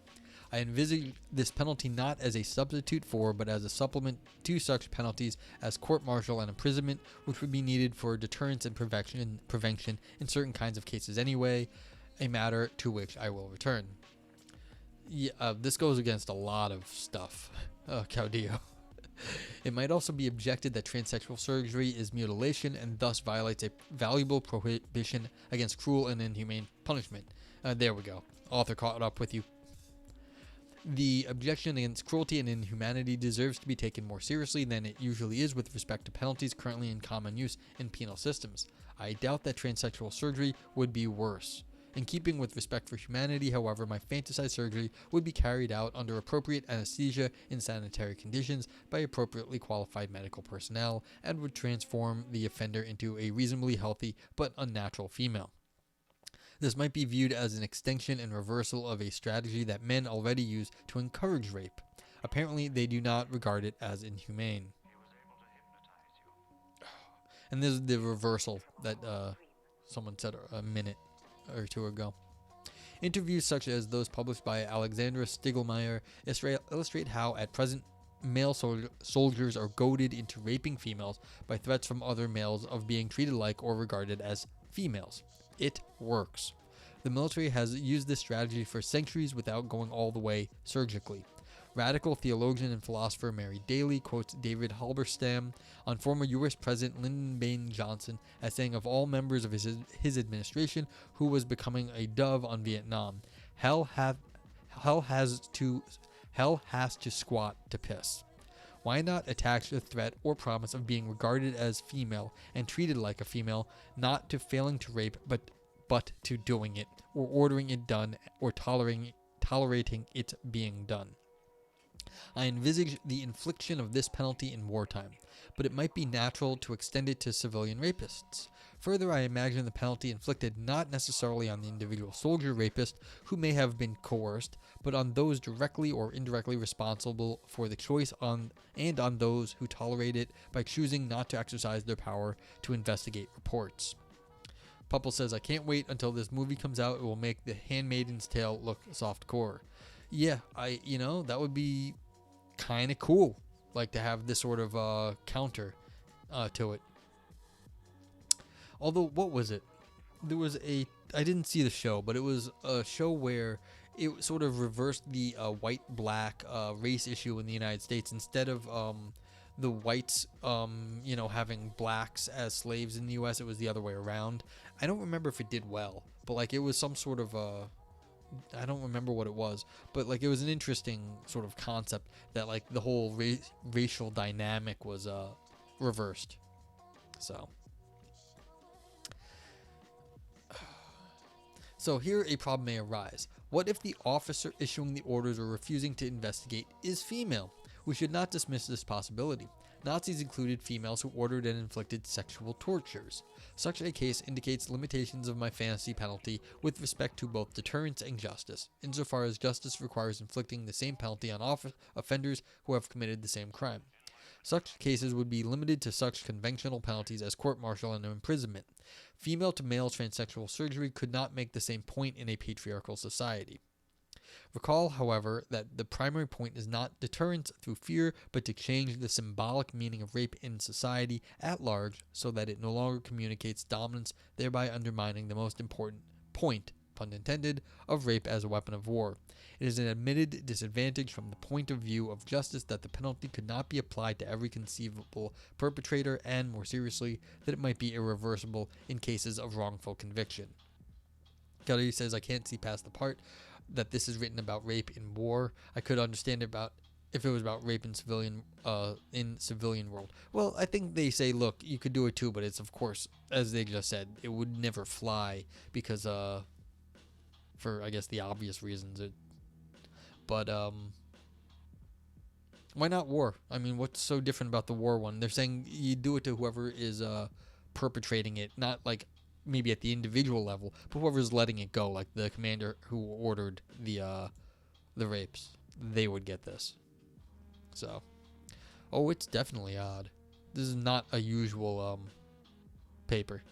I envisage this penalty not as a substitute for, but as a supplement to such penalties as court-martial and imprisonment, which would be needed for deterrence and prevention in certain kinds of cases anyway, a matter to which I will return. This goes against a lot of stuff, Caudillo. It might also be objected that transsexual surgery is mutilation and thus violates a valuable prohibition against cruel and inhumane punishment. There we go. Author caught up with you. The objection against cruelty and inhumanity deserves to be taken more seriously than it usually is with respect to penalties currently in common use in penal systems. I doubt that transsexual surgery would be worse. In keeping with respect for humanity, however, my fantasized surgery would be carried out under appropriate anesthesia in sanitary conditions by appropriately qualified medical personnel and would transform the offender into a reasonably healthy but unnatural female. This might be viewed as an extension and reversal of a strategy that men already use to encourage rape. Apparently, they do not regard it as inhumane. And this is the reversal that someone said a minute or two ago. Interviews such as those published by Alexandra Stiglmeyer illustrate how, at present, male soldiers are goaded into raping females by threats from other males of being treated like or regarded as females. It works. The military has used this strategy for centuries without going all the way surgically. Radical theologian and philosopher Mary Daly quotes David Halberstam on former U.S. President Lyndon Baines Johnson as saying of all members of his administration who was becoming a dove on Vietnam, hell has to squat to piss. Why not attach the threat or promise of being regarded as female and treated like a female, not to failing to rape, but to doing it, or ordering it done, or tolerating it being done? I envisage the infliction of this penalty in wartime, but it might be natural to extend it to civilian rapists. Further, I imagine the penalty inflicted not necessarily on the individual soldier rapist who may have been coerced, but on those directly or indirectly responsible for the choice and on those who tolerate it by choosing not to exercise their power to investigate reports. Pupple says, I can't wait until this movie comes out. It will make The Handmaid's Tale look softcore. Yeah, that would be kind of cool, like to have this sort of counter to it. Although, what was it? I didn't see the show, but it was a show where it sort of reversed the white-black race issue in the United States. Instead of the whites, having blacks as slaves in the U.S., it was the other way around. I don't remember if it did well, but like it was some sort of I don't remember what it was, but like it was an interesting sort of concept that like the whole racial dynamic was reversed. So here a problem may arise. What if the officer issuing the orders or refusing to investigate is female? We should not dismiss this possibility. Nazis included females who ordered and inflicted sexual tortures. Such a case indicates limitations of my fantasy penalty with respect to both deterrence and justice, insofar as justice requires inflicting the same penalty on offenders who have committed the same crime. Such cases would be limited to such conventional penalties as court-martial and imprisonment. Female-to-male transsexual surgery could not make the same point in a patriarchal society. Recall, however, that the primary point is not deterrence through fear, but to change the symbolic meaning of rape in society at large so that it no longer communicates dominance, thereby undermining the most important point, pun intended, of rape as a weapon of war. It is an admitted disadvantage from the point of view of justice that the penalty could not be applied to every conceivable perpetrator, and, more seriously, that it might be irreversible in cases of wrongful conviction. Claudia says, I can't see past the part that this is written about rape in war. I could understand if it was about rape in civilian world. Well, I think they say, look, you could do it too, but it's, of course, as they just said, it would never fly because for I guess the obvious reasons. But why not war? I mean, what's so different about the war one? They're saying you do it to whoever is perpetrating it, not like maybe at the individual level, but whoever's letting it go, like the commander who ordered the rapes. They would get this. So, it's definitely odd. This is not a usual paper.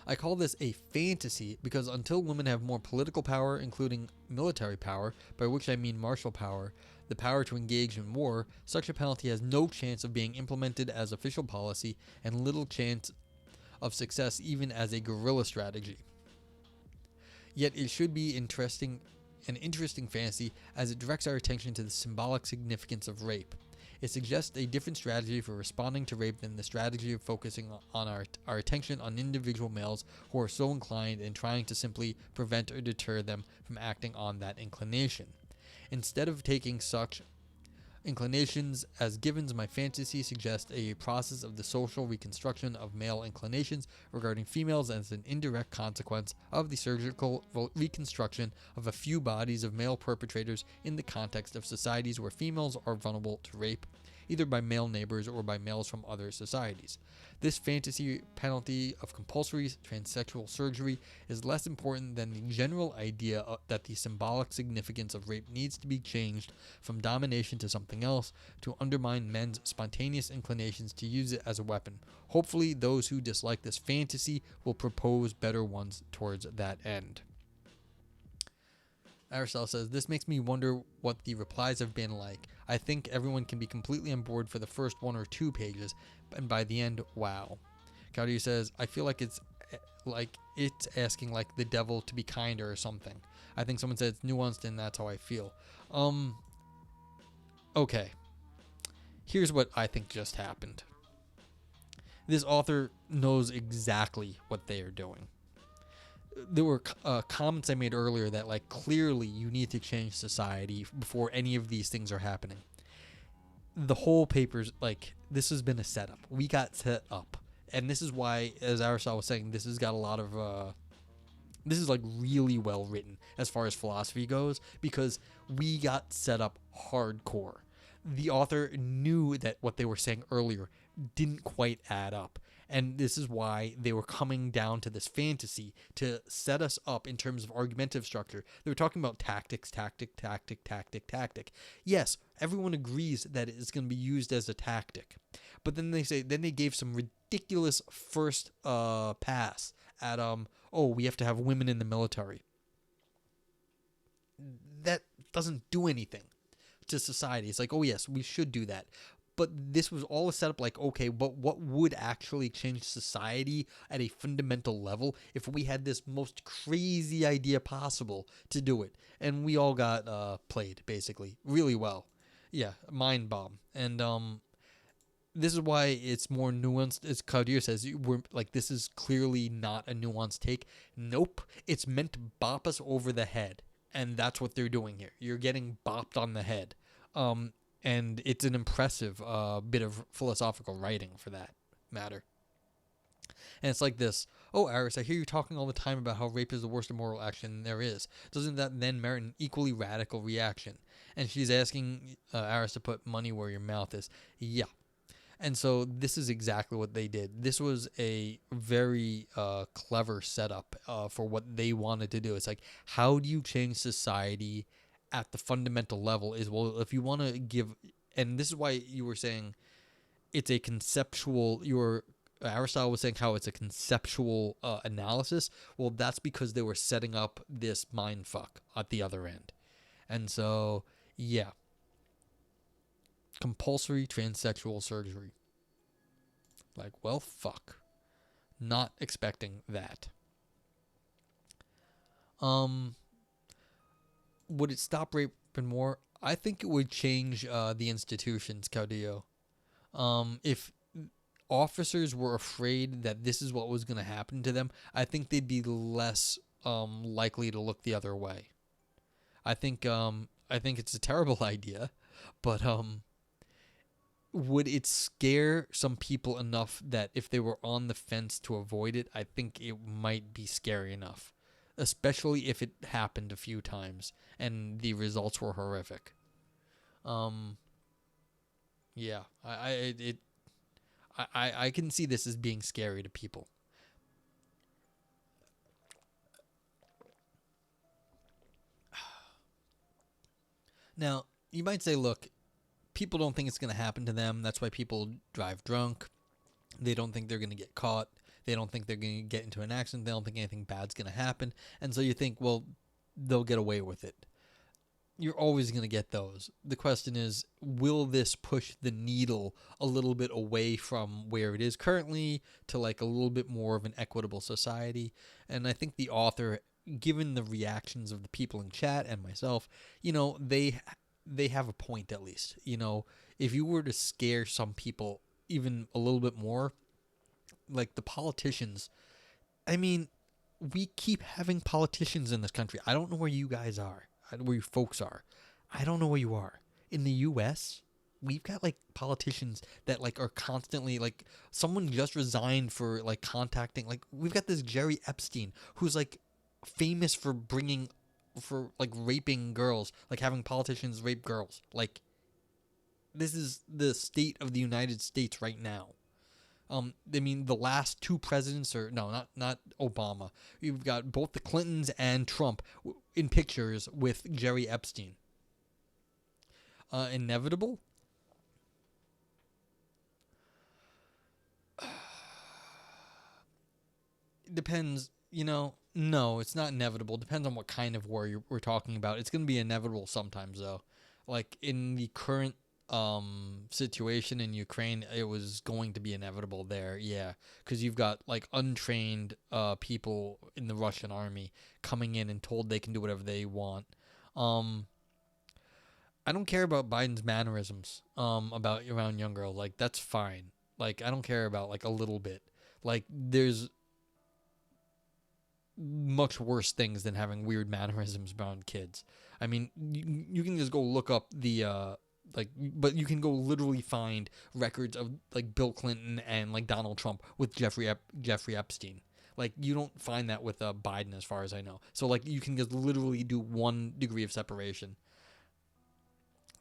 I call this a fantasy because until women have more political power, including military power, by which I mean martial power, the power to engage in war, such a penalty has no chance of being implemented as official policy and little chance of success even as a guerrilla strategy. Yet it should be an interesting fantasy as it directs our attention to the symbolic significance of rape. It suggests a different strategy for responding to rape than the strategy of focusing on our attention on individual males who are so inclined and trying to simply prevent or deter them from acting on that inclination. Instead of taking such inclinations as givens, my fantasy suggests a process of the social reconstruction of male inclinations regarding females as an indirect consequence of the surgical reconstruction of a few bodies of male perpetrators in the context of societies where females are vulnerable to rape, either by male neighbors or by males from other societies. This fantasy penalty of compulsory transsexual surgery is less important than the general idea that the symbolic significance of rape needs to be changed from domination to something else to undermine men's spontaneous inclinations to use it as a weapon. Hopefully, those who dislike this fantasy will propose better ones towards that end. Aristotle says, this makes me wonder what the replies have been like. I think everyone can be completely on board for the first 1 or 2 pages, and by the end, wow. Claudia says, I feel like it's Like it's asking like the devil to be kinder or something. I think someone said it's nuanced and that's how I feel. Okay. Here's what I think just happened. This author knows exactly what they are doing. There were comments I made earlier that like clearly you need to change society before any of these things are happening. The whole paper's like, this has been a setup. We got set up. And this is why, as Aristotle was saying, this has got a lot of this is like really well written as far as philosophy goes, because we got set up hardcore. The author knew that what they were saying earlier didn't quite add up. And this is why they were coming down to this fantasy to set us up in terms of argumentative structure. They were talking about tactics. Yes, everyone agrees that it's going to be used as a tactic. But then they gave some ridiculous first pass at we have to have women in the military. That doesn't do anything to society. It's like, oh yes, we should do that. But this was all set up like, okay, but what would actually change society at a fundamental level if we had this most crazy idea possible to do it? And we all got played, basically, really well. Yeah, mind bomb. And this is why it's more nuanced. As Claudia says, we're like, this is clearly not a nuanced take. Nope, it's meant to bop us over the head. And that's what they're doing here. You're getting bopped on the head. And it's an impressive bit of philosophical writing for that matter. And it's like this. Oh, Aris, I hear you talking all the time about how rape is the worst immoral action there is. Doesn't that then merit an equally radical reaction? And she's asking Aris to put money where your mouth is. Yeah. And so this is exactly what they did. This was a very clever setup for what they wanted to do. It's like, how do you change society at the fundamental level? Is, well, if you want to give, and this is why you were saying it's a conceptual, Aristotle was saying how it's a conceptual analysis. Well, that's because they were setting up this mind fuck at the other end. And so, yeah. Compulsory transsexual surgery. Like, well, fuck. Not expecting that. Would it stop rape and more? I think it would change the institutions, Caudillo. If officers were afraid that this is what was going to happen to them, I think they'd be less likely to look the other way. I think it's a terrible idea, but would it scare some people enough that if they were on the fence to avoid it, I think it might be scary enough. Especially if it happened a few times and the results were horrific. Yeah, I can see this as being scary to people. Now, you might say, look, people don't think it's going to happen to them. That's why people drive drunk. They don't think they're going to get caught. They don't think they're going to get into an accident. They don't think anything bad's going to happen. And so you think, well, they'll get away with it. You're always going to get those. The question is, will this push the needle a little bit away from where it is currently to like a little bit more of an equitable society? And I think the author, given the reactions of the people in chat and myself, they have a point at least. If you were to scare some people even a little bit more, like the politicians, I mean, we keep having politicians in this country. I don't know where you guys are, where you folks are. I don't know where you are. In the U.S., we've got like politicians that like are constantly like, someone just resigned for like contacting, like we've got this Jerry Epstein who's like famous for raping girls, like having politicians rape girls. Like, this is the state of the United States right now. I mean, the last two presidents, or no, not Obama. You've got both the Clintons and Trump in pictures with Jerry Epstein. Inevitable? Depends, no, it's not inevitable. Depends on what kind of war we're talking about. It's going to be inevitable sometimes, though. Like, in the current situation in Ukraine, it was going to be inevitable there. Yeah, because you've got like untrained people in the Russian army coming in and told they can do whatever they want. Um, I don't care about Biden's mannerisms about around young girls. Like that's fine. Like I don't care about like a little bit. Like there's much worse things than having weird mannerisms around kids. I mean, you can just go look up the but you can go literally find records of like Bill Clinton and like Donald Trump with Jeffrey Epstein. Like you don't find that with Biden, as far as I know. So like you can just literally do 1 degree of separation.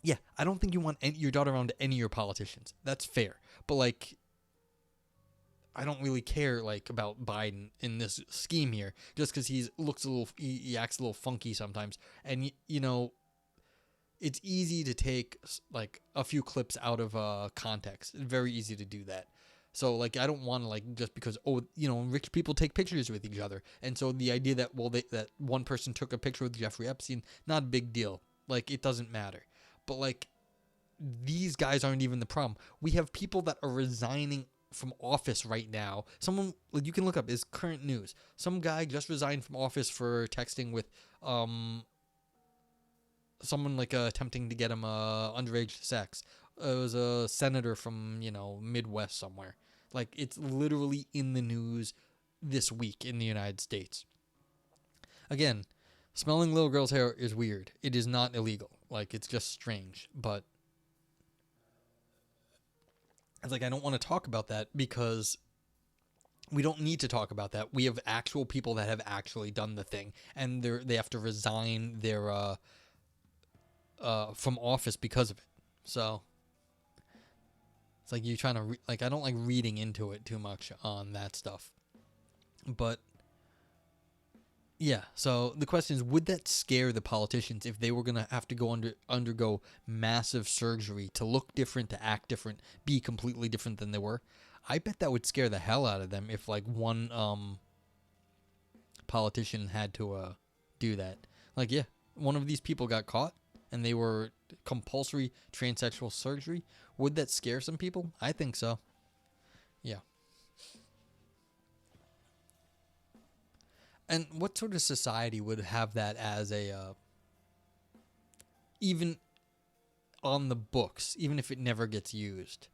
Yeah, I don't think you want your daughter around any of your politicians. That's fair, but like I don't really care like about Biden in this scheme here, just because he acts a little funky sometimes, and you know, it's easy to take like a few clips out of context. It's very easy to do that. So like I don't want to like just because rich people take pictures with each other, and so the idea that that one person took a picture with Jeffrey Epstein, not a big deal. Like it doesn't matter, but like these guys aren't even the problem. We have people that are resigning from office right now. Someone like you can look up is current news. Some guy just resigned from office for texting with someone like attempting to get him underage sex. It was a senator from Midwest somewhere. Like it's literally in the news this week in the United States. Again, smelling little girls' hair is weird. It is not illegal. Like it's just strange, but it's like I don't want to talk about that because we don't need to talk about that. We have actual people that have actually done the thing, and they have to resign their from office because of it. So it's like you're trying to I don't like reading into it too much on that stuff. But yeah, so the question is, would that scare the politicians if they were going to have to go undergo massive surgery to look different, to act different, be completely different than they were? I bet that would scare the hell out of them if like one politician had to do that. Like yeah, one of these people got caught and they were compulsory transsexual surgery. Would that scare some people? I think so. Yeah. And what sort of society would have that as a, even on the books, even if it never gets used?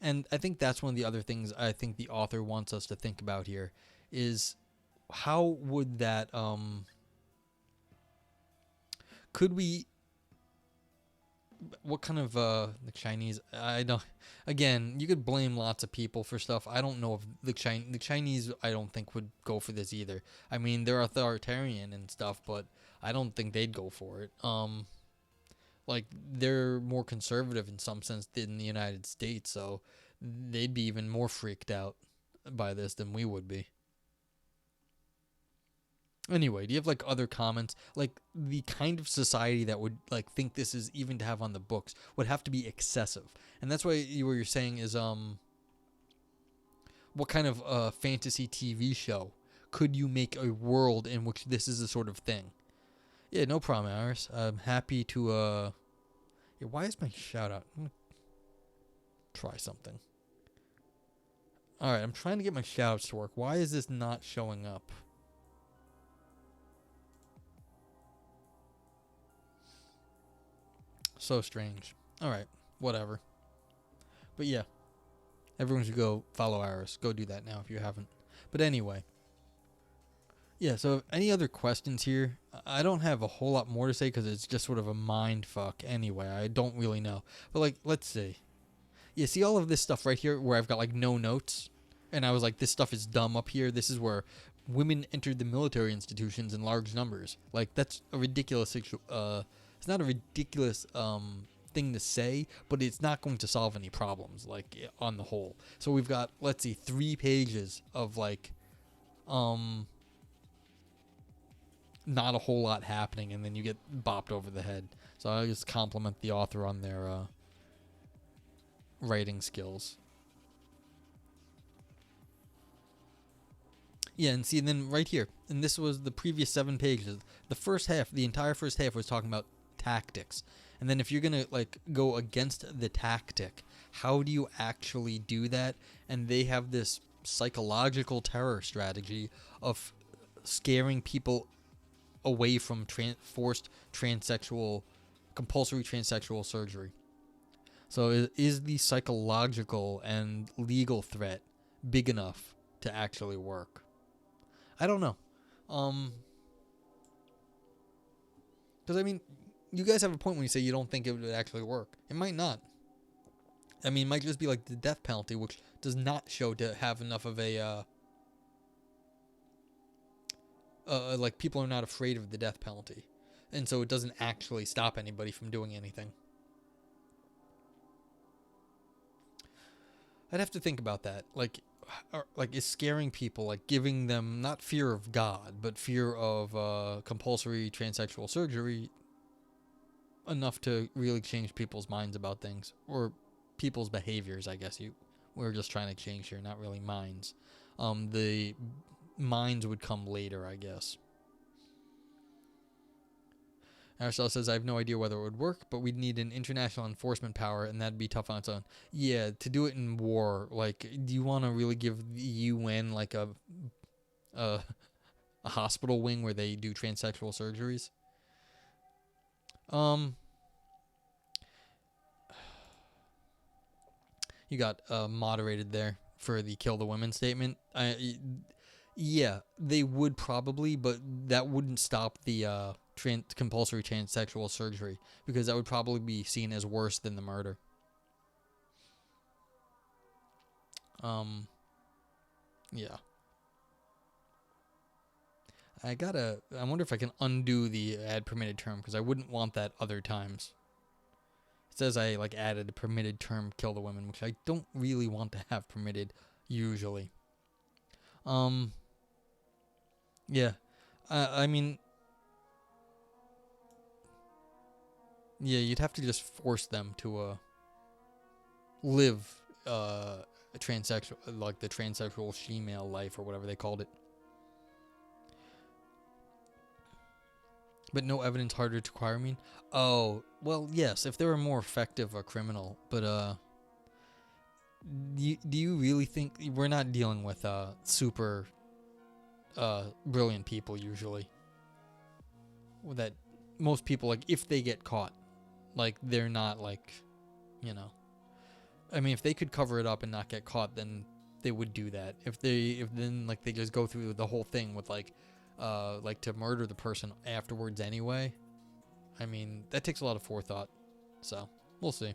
And I think that's one of the other things I think the author wants us to think about here is how would that, could we, what kind of the Chinese, I don't, again, you could blame lots of people for stuff. I don't know if the Chinese I don't think would go for this either. I mean, they're authoritarian and stuff, but I don't think they'd go for it. Like they're more conservative in some sense than the United States, so they'd be even more freaked out by this than we would be. Anyway, do you have like other comments? Like the kind of society that would like think this is even to have on the books would have to be excessive. And that's why what you're saying is what kind of fantasy TV show could you make a world in which this is the sort of thing? Yeah, no problem, Iris. I'm happy to yeah, why is my shout out? I'm gonna try something. Alright, I'm trying to get my shout outs to work. Why is this not showing up? So strange. Alright, whatever. But yeah, everyone should go follow Iris. Go do that now if you haven't. But anyway. Yeah, so any other questions here? I don't have a whole lot more to say because it's just sort of a mind fuck anyway. I don't really know. But like, let's see. Yeah, see all of this stuff right here where I've got like no notes? And I was like, this stuff is dumb up here. This is where women entered the military institutions in large numbers. Like, that's a ridiculous it's not a ridiculous thing to say, but it's not going to solve any problems, like, on the whole. So we've got, let's see, 3 pages of, like, not a whole lot happening, and then you get bopped over the head. So I just compliment the author on their writing skills. Yeah, and see, and then right here, and this was the previous 7 pages. The first half, the entire first half was talking about tactics. And then if you're gonna like go against the tactic, how do you actually do that? And they have this psychological terror strategy of scaring people away from forced transsexual, compulsory transsexual surgery. So is the psychological and legal threat big enough to actually work? I don't know. Because I mean, you guys have a point when you say you don't think it would actually work. It might not. I mean, it might just be like the death penalty, which does not show to have enough of a like people are not afraid of the death penalty, and so it doesn't actually stop anybody from doing anything. I'd have to think about that. Like is scaring people, like giving them not fear of God, but fear of compulsory transsexual surgery, enough to really change people's minds about things, or people's behaviors, I guess we're just trying to change here, not really minds. The minds would come later, I guess. Aristotle says, I have no idea whether it would work, but we'd need an international enforcement power, and that'd be tough on its own. Yeah, to do it in war, like, do you want to really give the UN, like, a hospital wing where they do transsexual surgeries? You got moderated there for the kill the women statement. Yeah, they would probably, but that wouldn't stop the compulsory transsexual surgery, because that would probably be seen as worse than the murder. Yeah. I wonder if I can undo the add permitted term, because I wouldn't want that other times. It says I like added a permitted term kill the women, which I don't really want to have permitted usually. Yeah. I mean, yeah, you'd have to just force them to live a transsexual, like the transsexual she-male life or whatever they called it. But no evidence harder to acquire, I mean? Oh, well, yes, if they were more effective a criminal, but do you really think we're not dealing with super brilliant people usually? That most people, like, if they get caught, like, they're not like, you know, I mean, if they could cover it up and not get caught, then they would do that. If then like they just go through the whole thing with like to murder the person afterwards anyway, I mean, that takes a lot of forethought. So we'll see.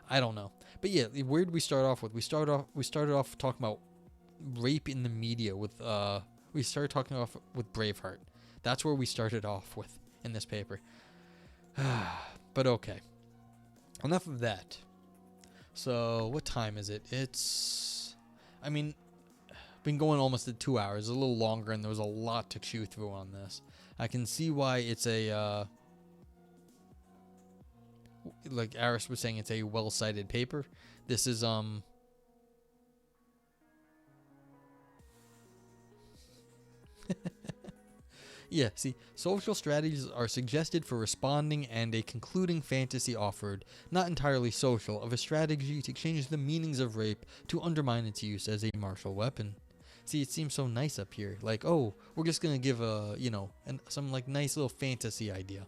I don't know, but yeah, where did we start off with? We started off talking about rape in the media with we started talking off with Braveheart. That's where we started off with in this paper. But okay, enough of that. So what time is it? It's, I mean, been going almost at 2 hours, a little longer, and there was a lot to chew through on this. I can see why it's a like Aris was saying, it's a well-cited paper. This is yeah, see, social strategies are suggested for responding and a concluding fantasy offered, not entirely social, of a strategy to change the meanings of rape to undermine its use as a martial weapon. See, it seems so nice up here. Like, oh, we're just going to give some like nice little fantasy idea.